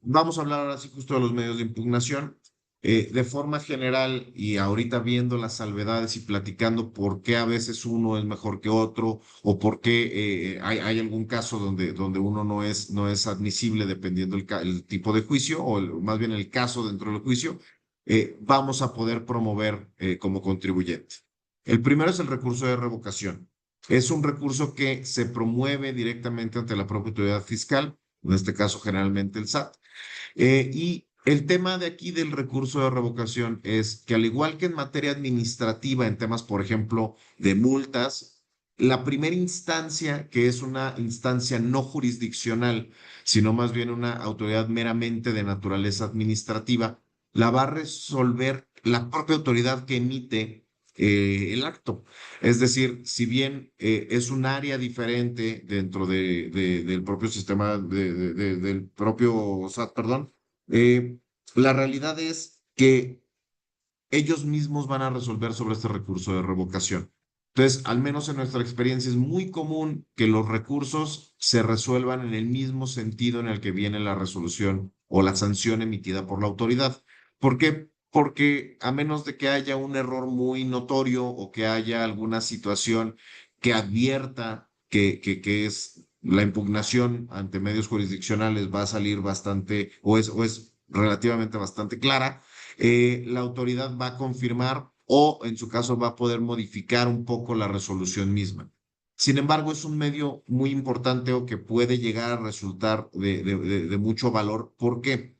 S2: vamos a hablar ahora sí justo de los medios de impugnación. De forma general, y ahorita viendo las salvedades y platicando por qué a veces uno es mejor que otro, o por qué hay algún caso donde uno no es admisible dependiendo el tipo de juicio, o más bien el caso dentro del juicio, vamos a poder promover como contribuyente. El primero es el recurso de revocación. Es un recurso que se promueve directamente ante la propia autoridad fiscal, en este caso generalmente el SAT. Y el tema de aquí del recurso de revocación es que al igual que en materia administrativa, en temas, por ejemplo, de multas, la primera instancia, que es una instancia no jurisdiccional, sino más bien una autoridad meramente de naturaleza administrativa, la va a resolver la propia autoridad que emite el acto. Es decir, si bien es un área diferente dentro del propio sistema, del propio SAT, perdón, eh, la realidad es que ellos mismos van a resolver sobre este recurso de revocación. Entonces, al menos en nuestra experiencia es muy común que los recursos se resuelvan en el mismo sentido en el que viene la resolución o la sanción emitida por la autoridad. ¿Por qué? Porque a menos de que haya un error muy notorio o que haya alguna situación que advierta que es la impugnación ante medios jurisdiccionales va a salir bastante o es relativamente bastante clara, la autoridad va a confirmar o en su caso va a poder modificar un poco la resolución misma. Sin embargo, es un medio muy importante o que puede llegar a resultar de mucho valor. ¿Por qué?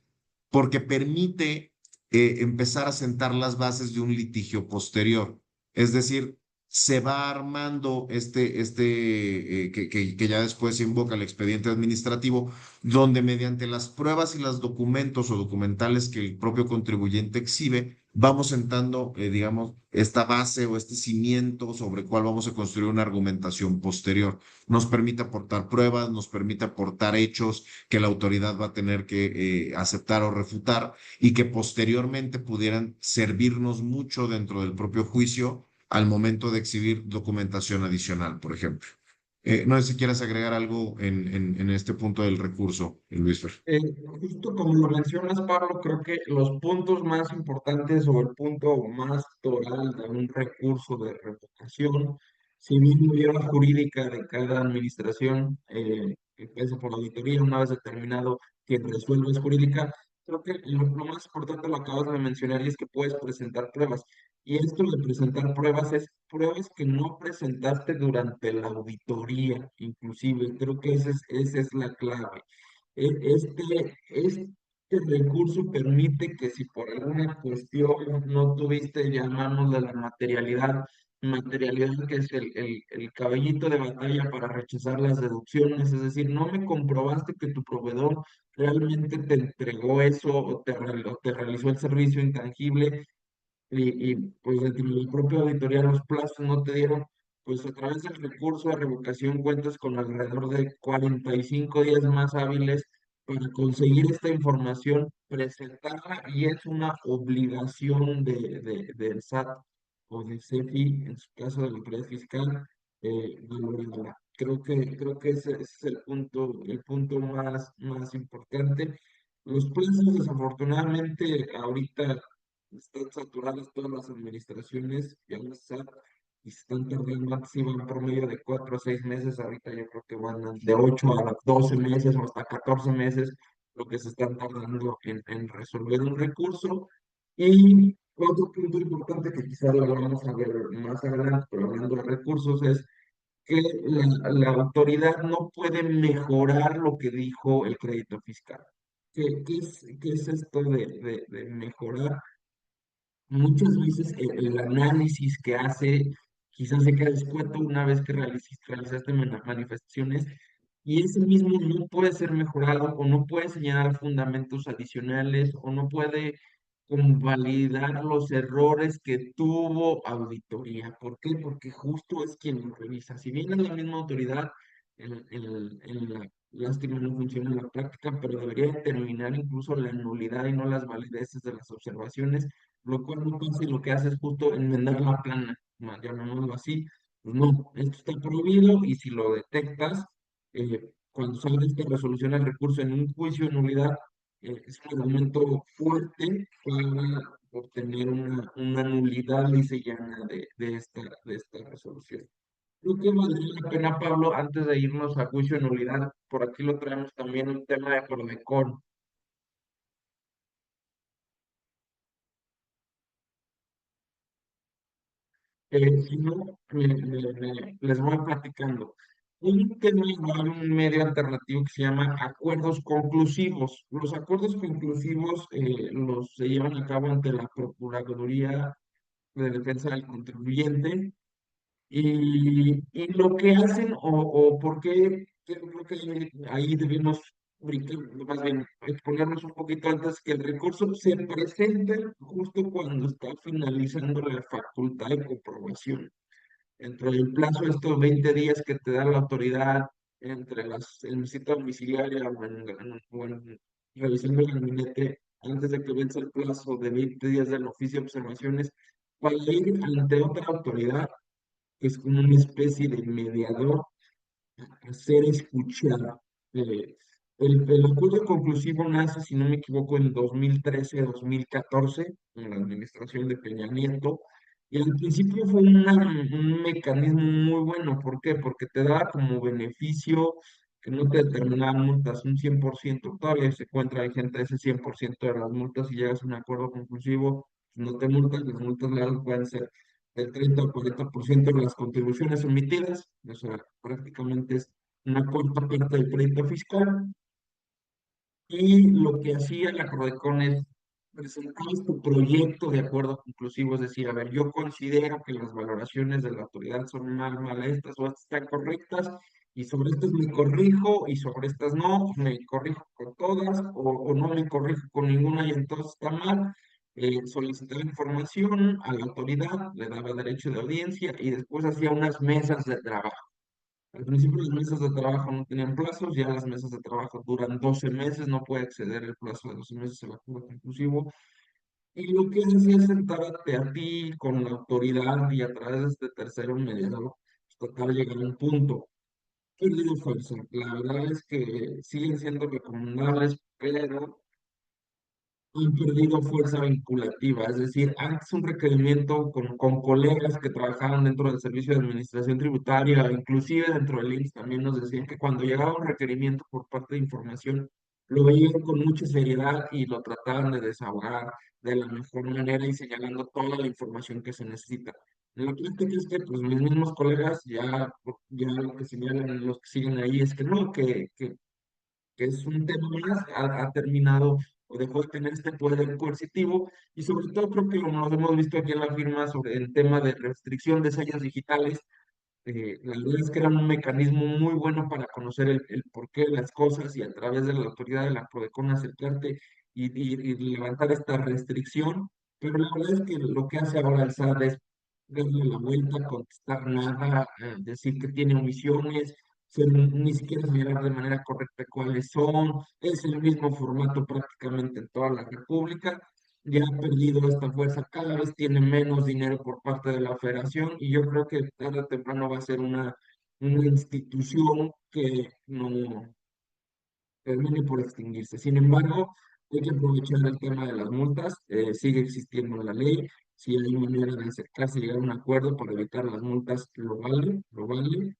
S2: Porque permite empezar a sentar las bases de un litigio posterior. Es decir, se va armando que ya después se invoca el expediente administrativo, donde mediante las pruebas y los documentos o documentales que el propio contribuyente exhibe, vamos sentando, digamos, esta base o este cimiento sobre el cual vamos a construir una argumentación posterior. Nos permite aportar pruebas, nos permite aportar hechos que la autoridad va a tener que aceptar o refutar y que posteriormente pudieran servirnos mucho dentro del propio juicio al momento de exhibir documentación adicional, por ejemplo. No sé si quieres agregar algo en este punto del recurso, Luis Fer.
S1: Eh, Justo como lo mencionas, Pablo, creo que los puntos más importantes o el punto más toral de un recurso de revocación, si bien la lleva jurídica de cada administración, que empieza por la auditoría, una vez determinado quien resuelve es jurídica, creo que lo más importante lo acabas de mencionar y es que puedes presentar pruebas. Y esto de presentar pruebas es pruebas que no presentaste durante la auditoría, inclusive. Creo que esa es la clave. Este recurso permite que si por alguna cuestión no tuviste, llamarnos la materialidad que es el caballito de batalla para rechazar las deducciones, es decir, no me comprobaste que tu proveedor realmente te entregó eso o te realizó el servicio intangible pues dentro de la propia auditoría los plazos no te dieron, pues a través del recurso de revocación cuentas con alrededor de 45 días más hábiles para conseguir esta información, presentarla y es una obligación del SAT o del CEFI, en su caso de la autoridad fiscal, valorarla. Creo que ese es el punto más importante. Los plazos, desafortunadamente, ahorita están saturadas todas las administraciones, ya las SAT, y se están tardando, antes iban por medio de 4 a 6 meses, ahorita yo creo que van de 8 a 12 meses o hasta 14 meses lo que se están tardando en resolver un recurso. Y otro punto importante que quizás lo vamos a ver más adelante, pero hablando de recursos, es que la autoridad no puede mejorar lo que dijo el crédito fiscal. ¿Qué es esto de mejorar? Muchas veces el análisis que hace quizás se queda escueto una vez que realizaste manifestaciones y ese mismo no puede ser mejorado o no puede señalar fundamentos adicionales o no puede convalidar los errores que tuvo auditoría. ¿Por qué? Porque justo es quien lo revisa. Si bien es la misma autoridad, en la lástima no funciona en la práctica, pero debería determinar incluso la nulidad y no las valideces de las observaciones, lo cual no pasa y lo que hace es justo enmendar la plana, llamémoslo así. Pues no, esto está prohibido y si lo detectas, cuando salga esta resolución al recurso en un juicio de nulidad, es un argumento fuerte para obtener una nulidad lisa y llana de esta resolución. Creo que valdría la pena, Pablo, antes de irnos a juicio de nulidad, por aquí lo traemos también un tema de Prodecon. Si no, les voy platicando. Un tema igual, un medio alternativo que se llama acuerdos conclusivos. Los acuerdos conclusivos los se llevan a cabo ante la Procuraduría de Defensa del Contribuyente y lo que hacen o por qué, creo que ahí debemos brincar, más bien exponernos un poquito antes que el recurso se presenta justo cuando está finalizando la facultad de comprobación. Dentro del plazo de estos 20 días que te da la autoridad, entre en visita domiciliaria o en revisando el gabinete, antes de que vence el plazo de 20 días del oficio de observaciones, para ir ante otra autoridad que es como una especie de mediador a ser escuchado. Eh, el acuerdo conclusivo nace, si no me equivoco, en 2013-2014, en la administración de Peña Nieto, y al principio fue un mecanismo muy bueno. ¿Por qué? Porque te da como beneficio que no te determinaban multas un 100%, todavía se encuentra vigente ese 100% de las multas y llegas a un acuerdo conclusivo, no te multan, las multas legales pueden ser del 30 al 40% de las contribuciones emitidas, o sea, prácticamente es una cuarta parte del crédito fiscal, y lo que hacía la Prodecon es presentar tu proyecto de acuerdo conclusivo, es decir, a ver, yo considero que las valoraciones de la autoridad son mal estas o estas están correctas, y sobre estas me corrijo, y sobre estas no, me corrijo con todas, o no me corrijo con ninguna y entonces está mal. Solicitaba información a la autoridad, le daba derecho de audiencia y después hacía unas mesas de trabajo. Al principio las mesas de trabajo no tenían plazos, ya las mesas de trabajo duran 12 meses, no puede exceder el plazo de 12 meses el acuerdo conclusivo. Y lo que hace es sentarte a ti con la autoridad y a través de este tercero mediador, tratar de llegar a un punto. Perdido fuerza. La verdad es que siguen siendo recomendables, pero han perdido fuerza vinculativa, es decir, antes un requerimiento con colegas que trabajaban dentro del Servicio de Administración Tributaria, inclusive dentro del IMSS, también nos decían que cuando llegaba un requerimiento por parte de información, lo veían con mucha seriedad y lo trataban de desahogar de la mejor manera y señalando toda la información que se necesita. En la práctica es que pues, mis mismos colegas ya lo que señalan, los que siguen ahí, es que no, que es un tema más, ha terminado o dejó de tener este poder coercitivo y sobre todo creo que como nos hemos visto aquí en la firma sobre el tema de restricción de sellos digitales, la verdad es que era un mecanismo muy bueno para conocer el porqué de las cosas y a través de la autoridad de la Prodecon acercarte y levantar esta restricción, pero la verdad es que lo que hace ahora el SAT es darle la vuelta, contestar nada, decir que tiene omisiones, ni siquiera señalar de manera correcta cuáles son, es el mismo formato prácticamente en toda la República, ya ha perdido esta fuerza, cada vez tiene menos dinero por parte de la federación y yo creo que tarde o temprano va a ser una institución que no termine por extinguirse. Sin embargo, hay que aprovechar el tema de las multas, sigue existiendo la ley, si hay manera de acercarse y llegar a un acuerdo para evitar las multas, lo vale,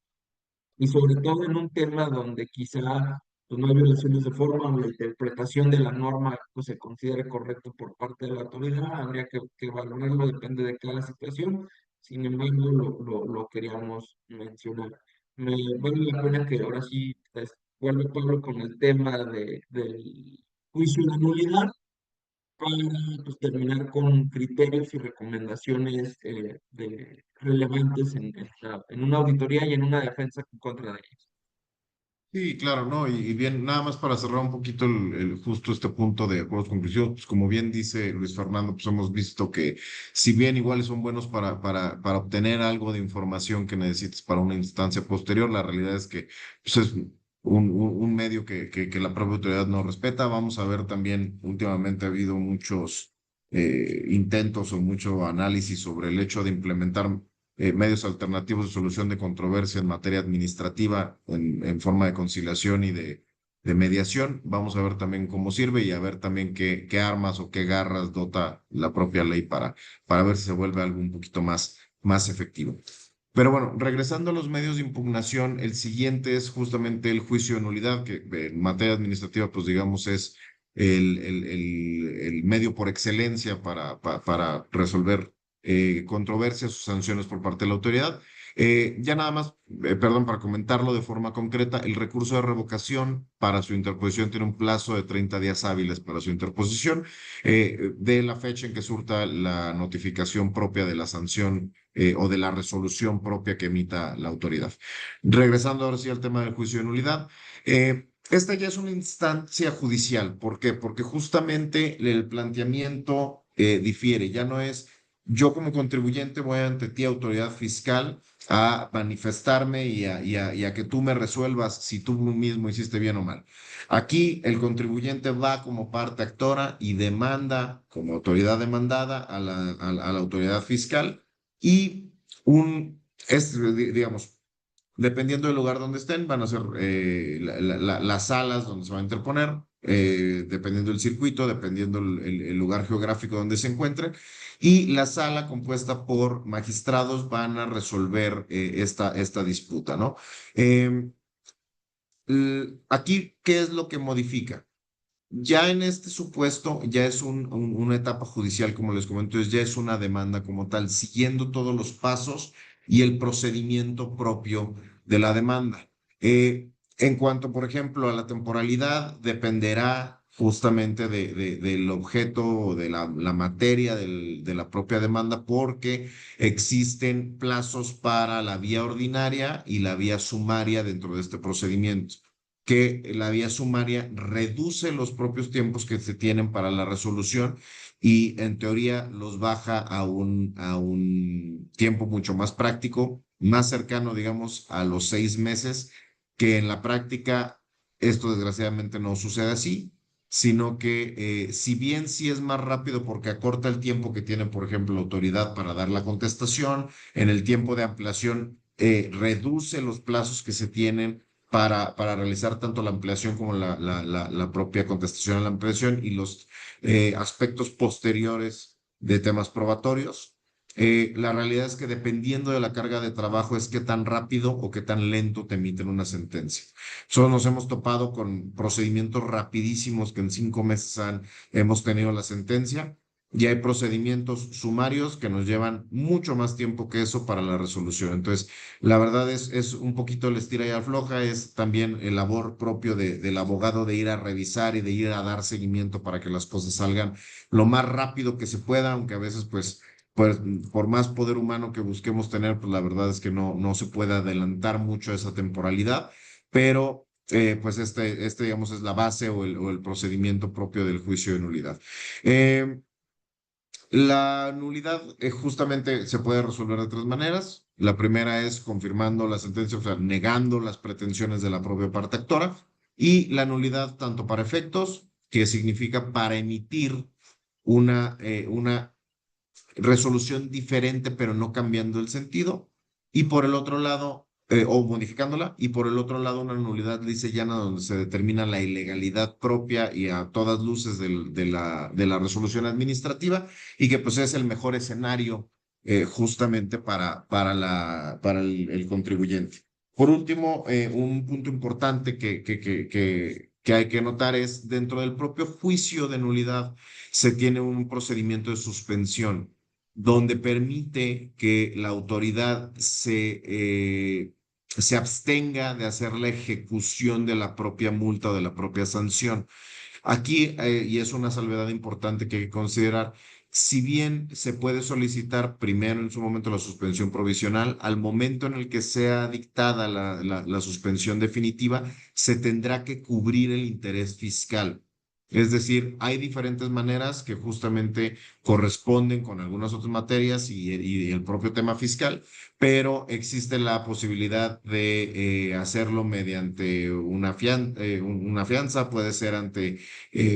S1: y sobre todo en un tema donde quizá pues, no hay violaciones de forma o la interpretación de la norma pues, se considere correcto por parte de la autoridad, habría que valorarlo, depende de cada situación, sin embargo lo queríamos mencionar. Me vale la pena que ahora sí pues, vuelva Pablo con el tema del juicio de nulidad para pues, terminar con criterios y recomendaciones relevantes en una auditoría y en una defensa en contra de ellos.
S2: Sí, claro, ¿no? Y bien, nada más para cerrar un poquito justo este punto de acuerdos conclusivos, pues como bien dice Luis Fernando, pues hemos visto que si bien iguales son buenos para obtener algo de información que necesites para una instancia posterior, la realidad es que pues es un medio que la propia autoridad no respeta. Vamos a ver también, últimamente ha habido muchos intentos o mucho análisis sobre el hecho de implementar medios alternativos de solución de controversia en materia administrativa en forma de conciliación y de mediación. Vamos a ver también cómo sirve y a ver también qué armas o qué garras dota la propia ley para ver si se vuelve algo un poquito más efectivo. Pero bueno, regresando a los medios de impugnación, el siguiente es justamente el juicio de nulidad, que en materia administrativa, pues digamos, es el medio por excelencia para resolver controversias o sanciones por parte de la autoridad. Ya nada más, perdón, para comentarlo de forma concreta, el recurso de revocación para su interposición tiene un plazo de 30 días hábiles para su interposición, de la fecha en que surta la notificación propia de la sanción o de la resolución propia que emita la autoridad. Regresando ahora sí al tema del juicio de nulidad. Esta ya es una instancia judicial. ¿Por qué? Porque justamente el planteamiento difiere. Ya no es yo como contribuyente voy ante ti, autoridad fiscal, a manifestarme y a que tú me resuelvas si tú mismo hiciste bien o mal. Aquí el contribuyente va como parte actora y demanda como autoridad demandada a la autoridad fiscal y digamos, dependiendo del lugar donde estén, van a ser las salas donde se va a interponer, dependiendo del circuito, dependiendo el lugar geográfico donde se encuentren. Y la sala compuesta por magistrados van a resolver esta disputa, ¿no? Eh, Aquí, ¿qué es lo que modifica? Ya en este supuesto, ya es una etapa judicial, como les comento, ya es una demanda como tal, siguiendo todos los pasos y el procedimiento propio de la demanda. En cuanto, por ejemplo, a la temporalidad, dependerá justamente del objeto o de la materia de la propia demanda, porque existen plazos para la vía ordinaria y la vía sumaria dentro de este procedimiento, que la vía sumaria reduce los propios tiempos que se tienen para la resolución y en teoría los baja a un tiempo mucho más práctico, más cercano, digamos, a los 6 meses, que en la práctica esto desgraciadamente no sucede así, sino que si bien sí es más rápido porque acorta el tiempo que tiene, por ejemplo, la autoridad para dar la contestación, en el tiempo de ampliación reduce los plazos que se tienen para realizar tanto la ampliación como la propia contestación a la ampliación y los aspectos posteriores de temas probatorios. La realidad es que dependiendo de la carga de trabajo es qué tan rápido o qué tan lento te emiten una sentencia. Solo nos hemos topado con procedimientos rapidísimos que en 5 meses hemos tenido la sentencia y hay procedimientos sumarios que nos llevan mucho más tiempo que eso para la resolución. Entonces, la verdad es un poquito el estira y afloja, es también el labor propio del abogado de ir a revisar y de ir a dar seguimiento para que las cosas salgan lo más rápido que se pueda, aunque a veces pues por más poder humano que busquemos tener, pues la verdad es que no se puede adelantar mucho esa temporalidad, pero pues digamos, es la base o el procedimiento propio del juicio de nulidad. Eh, La nulidad justamente se puede resolver de tres maneras. La primera es confirmando la sentencia, o sea, negando las pretensiones de la propia parte actora. Y la nulidad tanto para efectos, que significa para emitir una resolución diferente, pero no cambiando el sentido. Y por el otro lado, o modificándola, y por el otro lado, una nulidad lisa y llana donde se determina la ilegalidad propia y a todas luces de la resolución administrativa, y que pues es el mejor escenario justamente para el contribuyente. Por último, un punto importante que hay que notar es dentro del propio juicio de nulidad se tiene un procedimiento de suspensión donde permite que la autoridad se abstenga de hacer la ejecución de la propia multa o de la propia sanción. Aquí, y es una salvedad importante que hay que considerar, si bien se puede solicitar primero en su momento la suspensión provisional, al momento en el que sea dictada la suspensión definitiva, se tendrá que cubrir el interés fiscal. Es decir, hay diferentes maneras que justamente corresponden con algunas otras materias y el propio tema fiscal, pero existe la posibilidad de hacerlo mediante una fianza, puede ser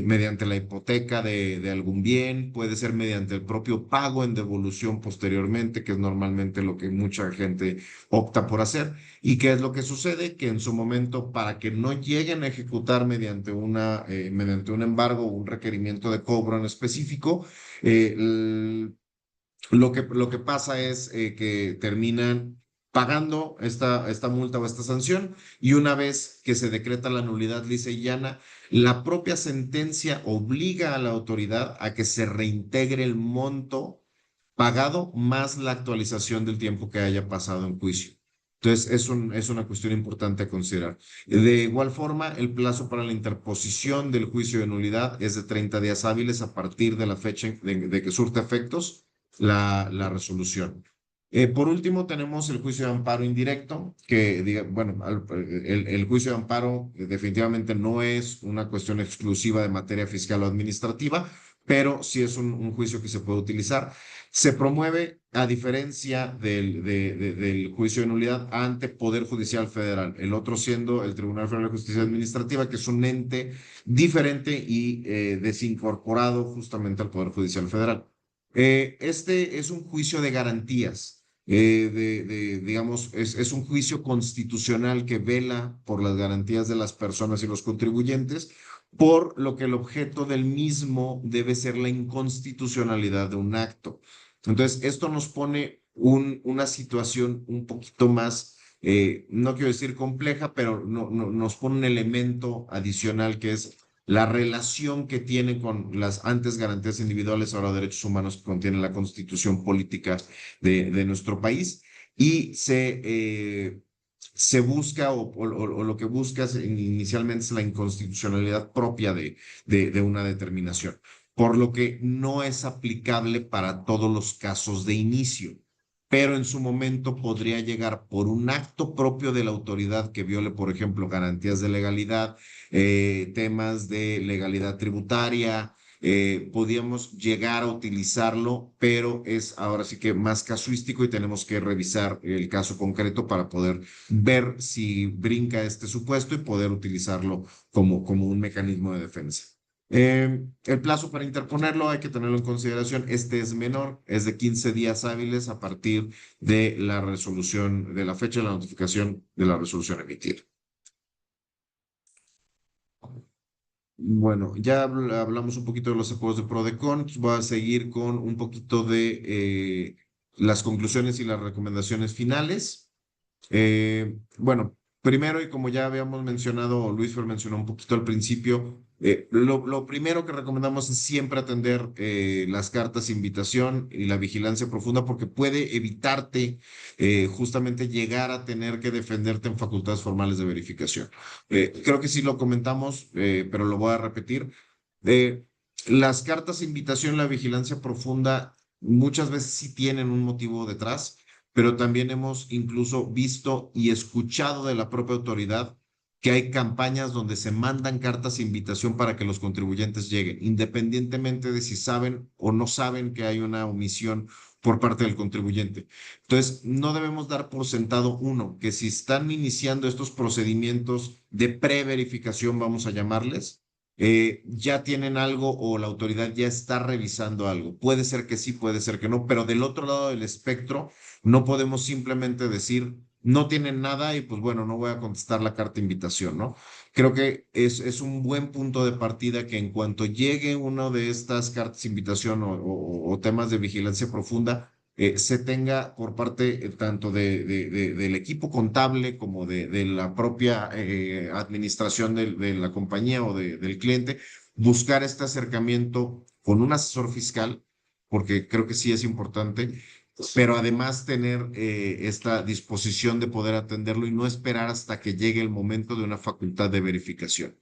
S2: mediante la hipoteca de algún bien, puede ser mediante el propio pago en devolución posteriormente, que es normalmente lo que mucha gente opta por hacer. ¿Y qué es lo que sucede? Que en su momento, para que no lleguen a ejecutar mediante un embargo o un requerimiento de cobro en específico, lo que pasa es que terminan pagando esta multa o esta sanción, y una vez que se decreta la nulidad lisa y llana, la propia sentencia obliga a la autoridad a que se reintegre el monto pagado más la actualización del tiempo que haya pasado en juicio. Entonces, es una cuestión importante a considerar. De igual forma, el plazo para la interposición del juicio de nulidad es de 30 días hábiles a partir de la fecha de que surte efectos la resolución. Por último, tenemos el juicio de amparo indirecto, que, bueno, el juicio de amparo definitivamente no es una cuestión exclusiva de materia fiscal o administrativa, pero sí es un juicio que se puede utilizar. Se promueve, a diferencia del juicio de nulidad, ante Poder Judicial Federal, el otro siendo el Tribunal Federal de Justicia Administrativa, que es un ente diferente y desincorporado justamente al Poder Judicial Federal. Este es un juicio de garantías, digamos, es un juicio constitucional que vela por las garantías de las personas y los contribuyentes, por lo que el objeto del mismo debe ser la inconstitucionalidad de un acto. Entonces, esto nos pone una situación un poquito más, no quiero decir compleja, pero nos pone un elemento adicional que es la relación que tiene con las antes garantías individuales, ahora derechos humanos que contiene la Constitución Política de nuestro país, y se busca o lo que busca inicialmente es la inconstitucionalidad propia de una determinación, por lo que no es aplicable para todos los casos de inicio, pero en su momento podría llegar por un acto propio de la autoridad que viole, por ejemplo, garantías de legalidad, temas de legalidad tributaria. Podíamos llegar a utilizarlo, pero es ahora sí que más casuístico y tenemos que revisar el caso concreto para poder ver si brinca este supuesto y poder utilizarlo como un mecanismo de defensa. El plazo para interponerlo hay que tenerlo en consideración. Este es menor, es de 15 días hábiles a partir de la resolución, de la fecha de la notificación de la resolución emitida. Bueno, ya hablamos un poquito de los acuerdos de PRODECON. Voy a seguir con un poquito de las conclusiones y las recomendaciones finales. Bueno, primero, y como ya habíamos mencionado, o Luis Fer mencionó un poquito al principio, lo primero que recomendamos es siempre atender las cartas de invitación y la vigilancia profunda, porque puede evitarte justamente llegar a tener que defenderte en facultades formales de verificación. Creo que sí lo comentamos, pero lo voy a repetir. Eh, las cartas de invitación, la vigilancia profunda, muchas veces sí tienen un motivo detrás, pero también hemos incluso visto y escuchado de la propia autoridad que hay campañas donde se mandan cartas de invitación para que los contribuyentes lleguen, independientemente de si saben o no saben que hay una omisión por parte del contribuyente. Entonces, no debemos dar por sentado, uno, que si están iniciando estos procedimientos de preverificación, vamos a llamarles, ya tienen algo o la autoridad ya está revisando algo. Puede ser que sí, puede ser que no, pero del otro lado del espectro no podemos simplemente decir no tienen nada y pues bueno, no voy a contestar la carta de invitación, ¿no? Creo que es un buen punto de partida que en cuanto llegue uno de estas cartas de invitación o temas de vigilancia profunda, se tenga por parte tanto del equipo contable como de la propia administración de la compañía o del cliente, buscar este acercamiento con un asesor fiscal, porque creo que sí es importante, pero además tener esta disposición de poder atenderlo y no esperar hasta que llegue el momento de una facultad de verificación.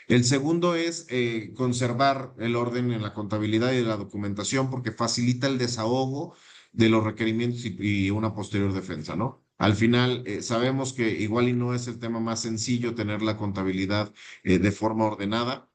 S2: El segundo es conservar el orden en la contabilidad y de la documentación porque facilita el desahogo de los requerimientos y una posterior defensa, ¿no? Al final, sabemos que igual y no es el tema más sencillo tener la contabilidad de forma ordenada,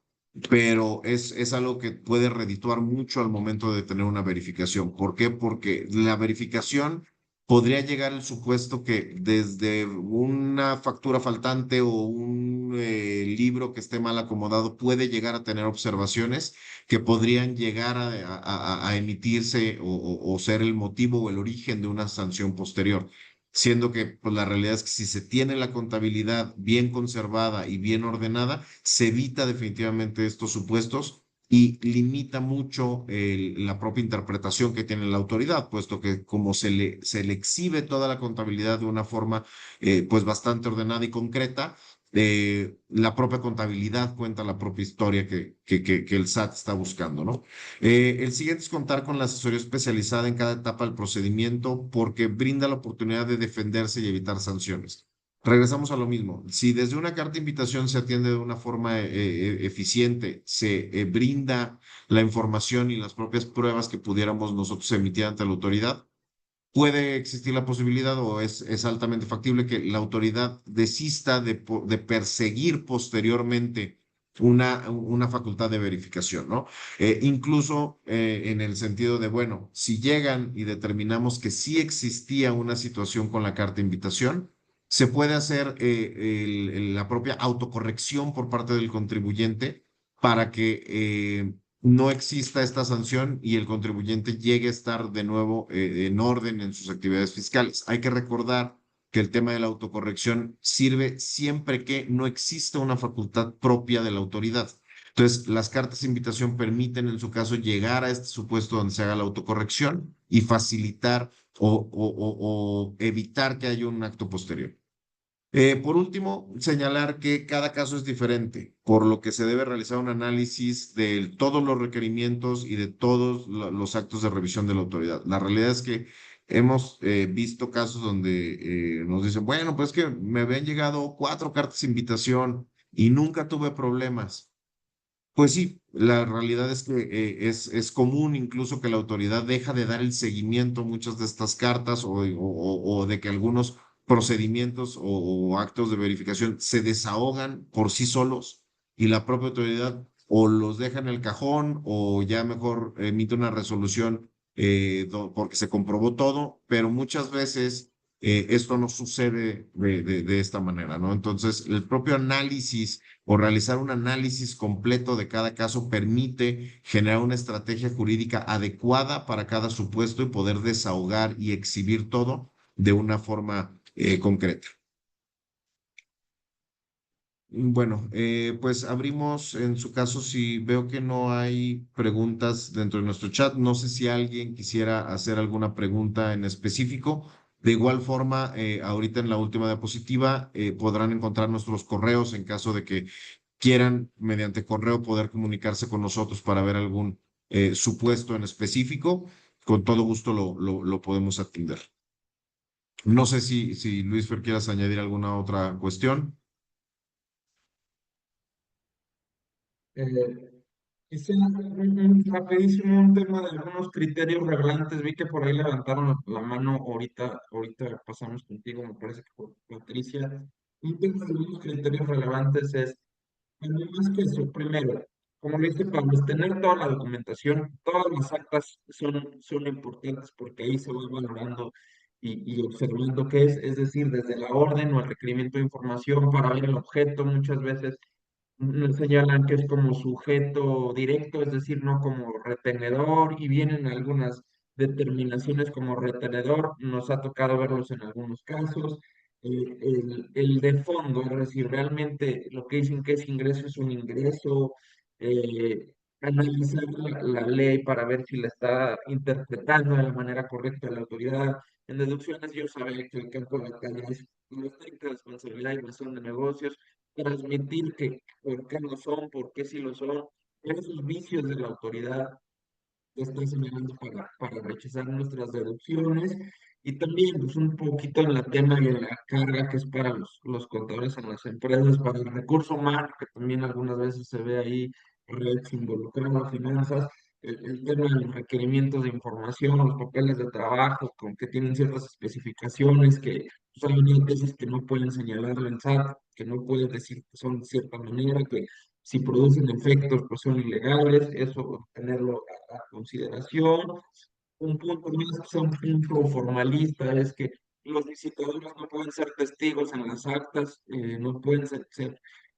S2: pero es algo que puede redituar mucho al momento de tener una verificación. ¿Por qué? Porque la verificación podría llegar el supuesto que desde una factura faltante o un libro que esté mal acomodado puede llegar a tener observaciones que podrían llegar a emitirse o ser el motivo o el origen de una sanción posterior. Siendo que pues, la realidad es que si se tiene la contabilidad bien conservada y bien ordenada, se evita definitivamente estos supuestos y limita mucho la propia interpretación que tiene la autoridad, puesto que como se le exhibe toda la contabilidad de una forma pues bastante ordenada y concreta, la propia contabilidad cuenta la propia historia que el SAT está buscando, ¿no? El siguiente es contar con la asesoría especializada en cada etapa del procedimiento porque brinda la oportunidad de defenderse y evitar sanciones. Regresamos a lo mismo. Si desde una carta de invitación se atiende de una forma eficiente, se brinda la información y las propias pruebas que pudiéramos nosotros emitir ante la autoridad, puede existir la posibilidad o es altamente factible que la autoridad desista de perseguir posteriormente una facultad de verificación, ¿no? Incluso en el sentido de, bueno, si llegan y determinamos que sí existía una situación con la carta de invitación, se puede hacer la propia autocorrección por parte del contribuyente para que no exista esta sanción y el contribuyente llegue a estar de nuevo en orden en sus actividades fiscales. Hay que recordar que el tema de la autocorrección sirve siempre que no exista una facultad propia de la autoridad. Entonces, las cartas de invitación permiten, en su caso, llegar a este supuesto donde se haga la autocorrección y facilitar o evitar que haya un acto posterior. Por último, señalar que cada caso es diferente, por lo que se debe realizar un análisis de todos los requerimientos y de todos los actos de revisión de la autoridad. La realidad es que hemos visto casos donde nos dicen, bueno, pues que me habían llegado 4 cartas de invitación y nunca tuve problemas. Pues sí, la realidad es que es común incluso que la autoridad deja de dar el seguimiento a muchas de estas cartas o de que algunos procedimientos o actos de verificación se desahogan por sí solos y la propia autoridad o los deja en el cajón o ya mejor emite una resolución porque se comprobó todo, pero muchas veces esto no sucede de esta manera, ¿no? Entonces, el propio análisis o realizar un análisis completo de cada caso permite generar una estrategia jurídica adecuada para cada supuesto y poder desahogar y exhibir todo de una forma concreta. Bueno, pues abrimos en su caso si veo que no hay preguntas dentro de nuestro chat. No sé si alguien quisiera hacer alguna pregunta en específico. De igual forma, ahorita en la última diapositiva podrán encontrar nuestros correos en caso de que quieran mediante correo poder comunicarse con nosotros para ver algún supuesto en específico. Con todo gusto lo podemos atender. No sé si Luis Fer quieras añadir alguna otra cuestión.
S1: Eh, Quizá rapidísimo un tema de algunos criterios reglantes. Vi que por ahí levantaron la mano ahorita pasamos contigo, me parece que fue Patricia. Un tema de los criterios relevantes es, además que eso, primero, como le dice Pablo, tener toda la documentación, todas las actas son importantes porque ahí se va valorando y observando qué es decir, desde la orden o el requerimiento de información para ver el objeto, muchas veces nos señalan que es como sujeto directo, es decir, no como retenedor, y vienen algunas determinaciones como retenedor, nos ha tocado verlos en algunos casos. El de fondo, es decir, realmente lo que dicen que es un ingreso, analizar la ley para ver si la está interpretando de la manera correcta la autoridad. En deducciones yo sabía que el campo de batalla es la estricta responsabilidad y razón de negocios, transmitir que por qué lo son, por qué sí lo son, esos vicios de la autoridad que está señalando para rechazar nuestras deducciones y también pues, un poquito en la tema y en la carga que es para los contadores en las empresas, para el recurso humano, que también algunas veces se ve ahí redes involucradas, finanzas, el tema de los requerimientos de información, los papeles de trabajo, con que tienen ciertas especificaciones que pues, hay unas veces que no pueden señalarlo en SAT, que no pueden decir que son de cierta manera, que si producen efectos, pues son ilegales, eso tenerlo a consideración. Un punto más, que sea un punto formalista, es que los visitadores no pueden ser testigos en las actas, no pueden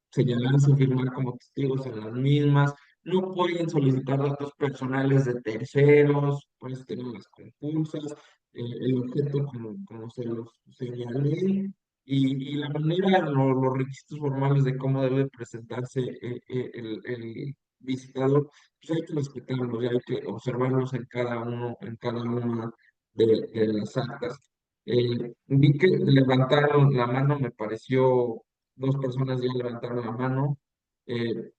S1: señalarse o firmar como testigos en las mismas, no pueden solicitar datos personales de terceros, pues tener las compulsas, el objeto como se los señalé, y la manera, los requisitos formales de cómo debe presentarse el visitador, pues hay que respetarlos y hay que observarlos en cada una de las actas. Vi que levantaron la mano, me pareció, dos personas ya levantaron la mano. Eh,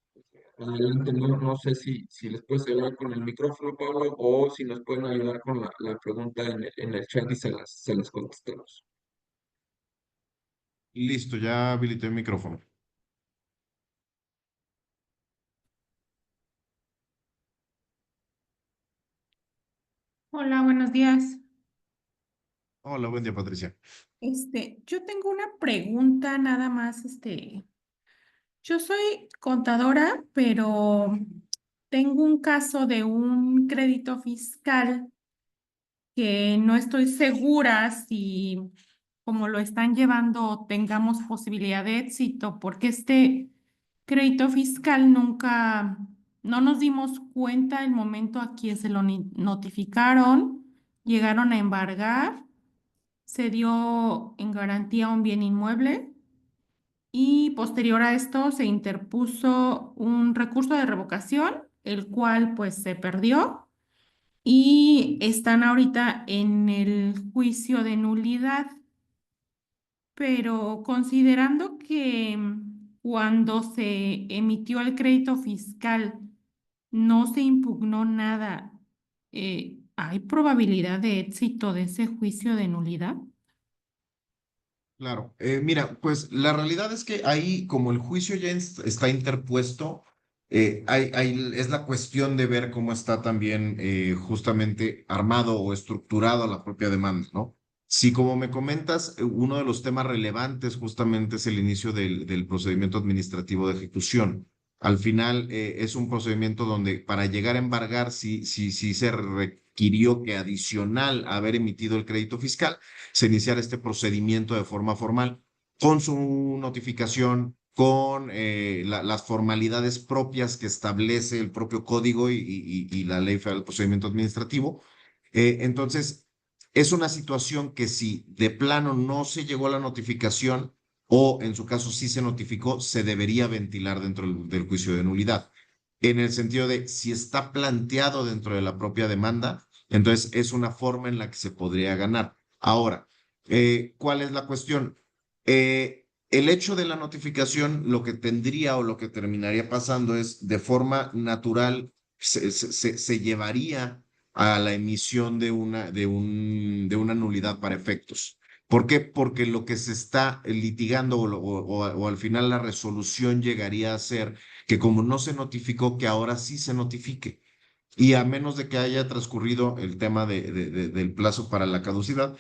S1: Adelante, no sé si les puedes ayudar con el micrófono, Pablo, o si nos pueden ayudar con la pregunta en el chat y se las contestamos.
S2: Listo, ya habilité el micrófono.
S3: Hola, buenos días.
S2: Hola, buen día, Patricia.
S3: Yo tengo una pregunta nada más, yo soy contadora, pero tengo un caso de un crédito fiscal que no estoy segura si como lo están llevando tengamos posibilidad de éxito, porque este crédito fiscal nunca, no nos dimos cuenta el momento a quien se lo notificaron, llegaron a embargar, se dio en garantía un bien inmueble y posterior a esto se interpuso un recurso de revocación, el cual pues se perdió y están ahorita en el juicio de nulidad. Pero considerando que cuando se emitió el crédito fiscal no se impugnó nada, ¿hay probabilidad de éxito de ese juicio de nulidad?
S2: Claro, mira, pues la realidad es que ahí, como el juicio ya está interpuesto, es la cuestión de ver cómo está también justamente armado o estructurado la propia demanda, ¿no? Si como me comentas, uno de los temas relevantes justamente es el inicio del procedimiento administrativo de ejecución. Al final es un procedimiento donde para llegar a embargar, sí se requirió que adicional a haber emitido el crédito fiscal, se iniciara este procedimiento de forma formal, con su notificación, con las formalidades propias que establece el propio código y la ley federal del procedimiento administrativo. Entonces, es una situación que si de plano no se llegó a la notificación o en su caso sí se notificó, se debería ventilar dentro del juicio de nulidad. En el sentido de si está planteado dentro de la propia demanda, entonces es una forma en la que se podría ganar. Ahora, ¿cuál es la cuestión? El hecho de la notificación, lo que tendría o lo que terminaría pasando es de forma natural, se llevaría a la emisión de una nulidad para efectos. ¿Por qué? Porque lo que se está litigando o al final la resolución llegaría a ser que como no se notificó, que ahora sí se notifique. y a menos de que haya transcurrido el tema del plazo para la caducidad,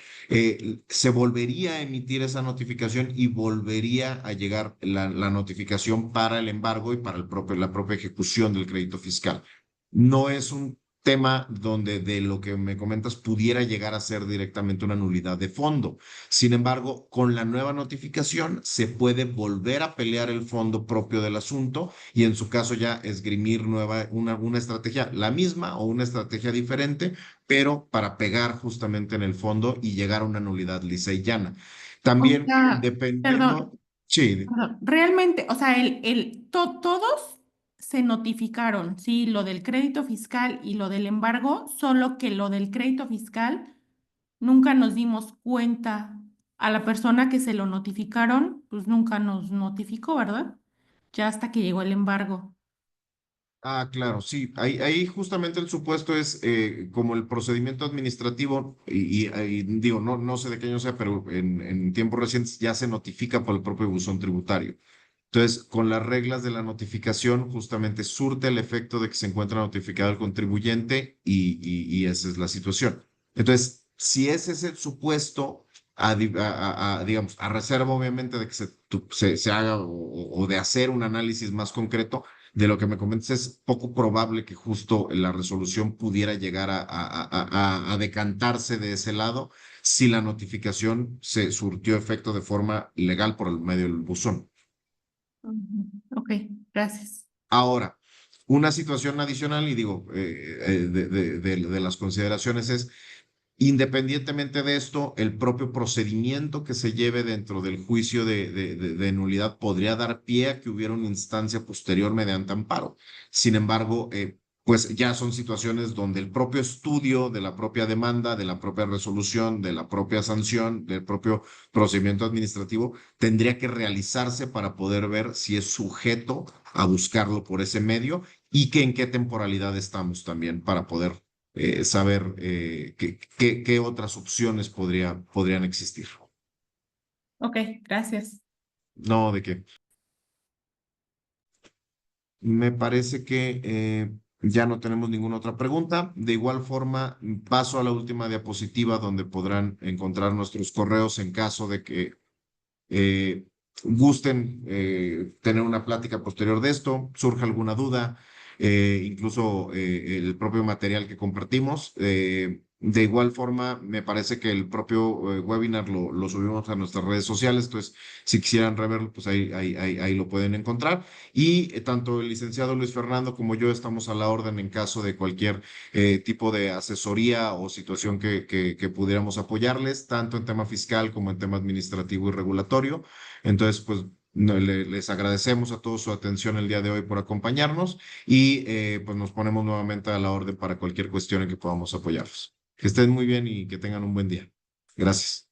S2: se volvería a emitir esa notificación y volvería a llegar la notificación para el embargo y para la propia ejecución del crédito fiscal. No es un tema donde de lo que me comentas pudiera llegar a ser directamente una nulidad de fondo. Sin embargo, con la nueva notificación se puede volver a pelear el fondo propio del asunto y en su caso ya esgrimir una estrategia, la misma o una estrategia diferente, pero para pegar justamente en el fondo y llegar a una nulidad lisa y llana.
S3: O
S2: También
S3: sea,
S2: dependiendo,
S3: perdón,
S2: sí,
S3: realmente, o sea, todos se notificaron, sí, lo del crédito fiscal y lo del embargo, solo que lo del crédito fiscal nunca nos dimos cuenta. A la persona que se lo notificaron, pues nunca nos notificó, ¿verdad? Ya hasta que llegó el embargo.
S2: ah, claro, sí. Ahí justamente el supuesto es como el procedimiento administrativo, y digo, no sé de qué año sea, pero en tiempos recientes ya se notifica por el propio buzón tributario. Entonces, con las reglas de la notificación, justamente surte el efecto de que se encuentra notificado el contribuyente y esa es la situación. Entonces, si ese es el supuesto, digamos, a reserva obviamente de que se haga o de hacer un análisis más concreto, de lo que me comentas es poco probable que justo la resolución pudiera llegar a decantarse de ese lado si la notificación se surtió efecto de forma legal por el medio del buzón.
S3: Ujú. Ok, gracias.
S2: Ahora, una situación adicional, y digo, de las consideraciones es, independientemente de esto, el propio procedimiento que se lleve dentro del juicio de nulidad podría dar pie a que hubiera una instancia posterior mediante amparo. Sin embargo, pues ya son situaciones donde el propio estudio de la propia demanda, de la propia resolución, de la propia sanción, del propio procedimiento administrativo, tendría que realizarse para poder ver si es sujeto a buscarlo por ese medio y que en qué temporalidad estamos también para poder saber qué otras opciones podrían existir.
S3: Ok, gracias.
S2: No, de qué. Me parece que ya no tenemos ninguna otra pregunta. De igual forma, paso a la última diapositiva donde podrán encontrar nuestros correos en caso de que eh, gusten tener una plática posterior de esto, surja alguna duda, incluso el propio material que compartimos. De igual forma, me parece que el propio webinar lo subimos a nuestras redes sociales, entonces si quisieran reverlo, pues ahí lo pueden encontrar. Y tanto el licenciado Luis Fernando como yo estamos a la orden en caso de cualquier tipo de asesoría o situación que pudiéramos apoyarles, tanto en tema fiscal como en tema administrativo y regulatorio. Entonces, pues les agradecemos a todos su atención el día de hoy por acompañarnos y pues nos ponemos nuevamente a la orden para cualquier cuestión en que podamos apoyarlos. Que estén muy bien y que tengan un buen día. Gracias.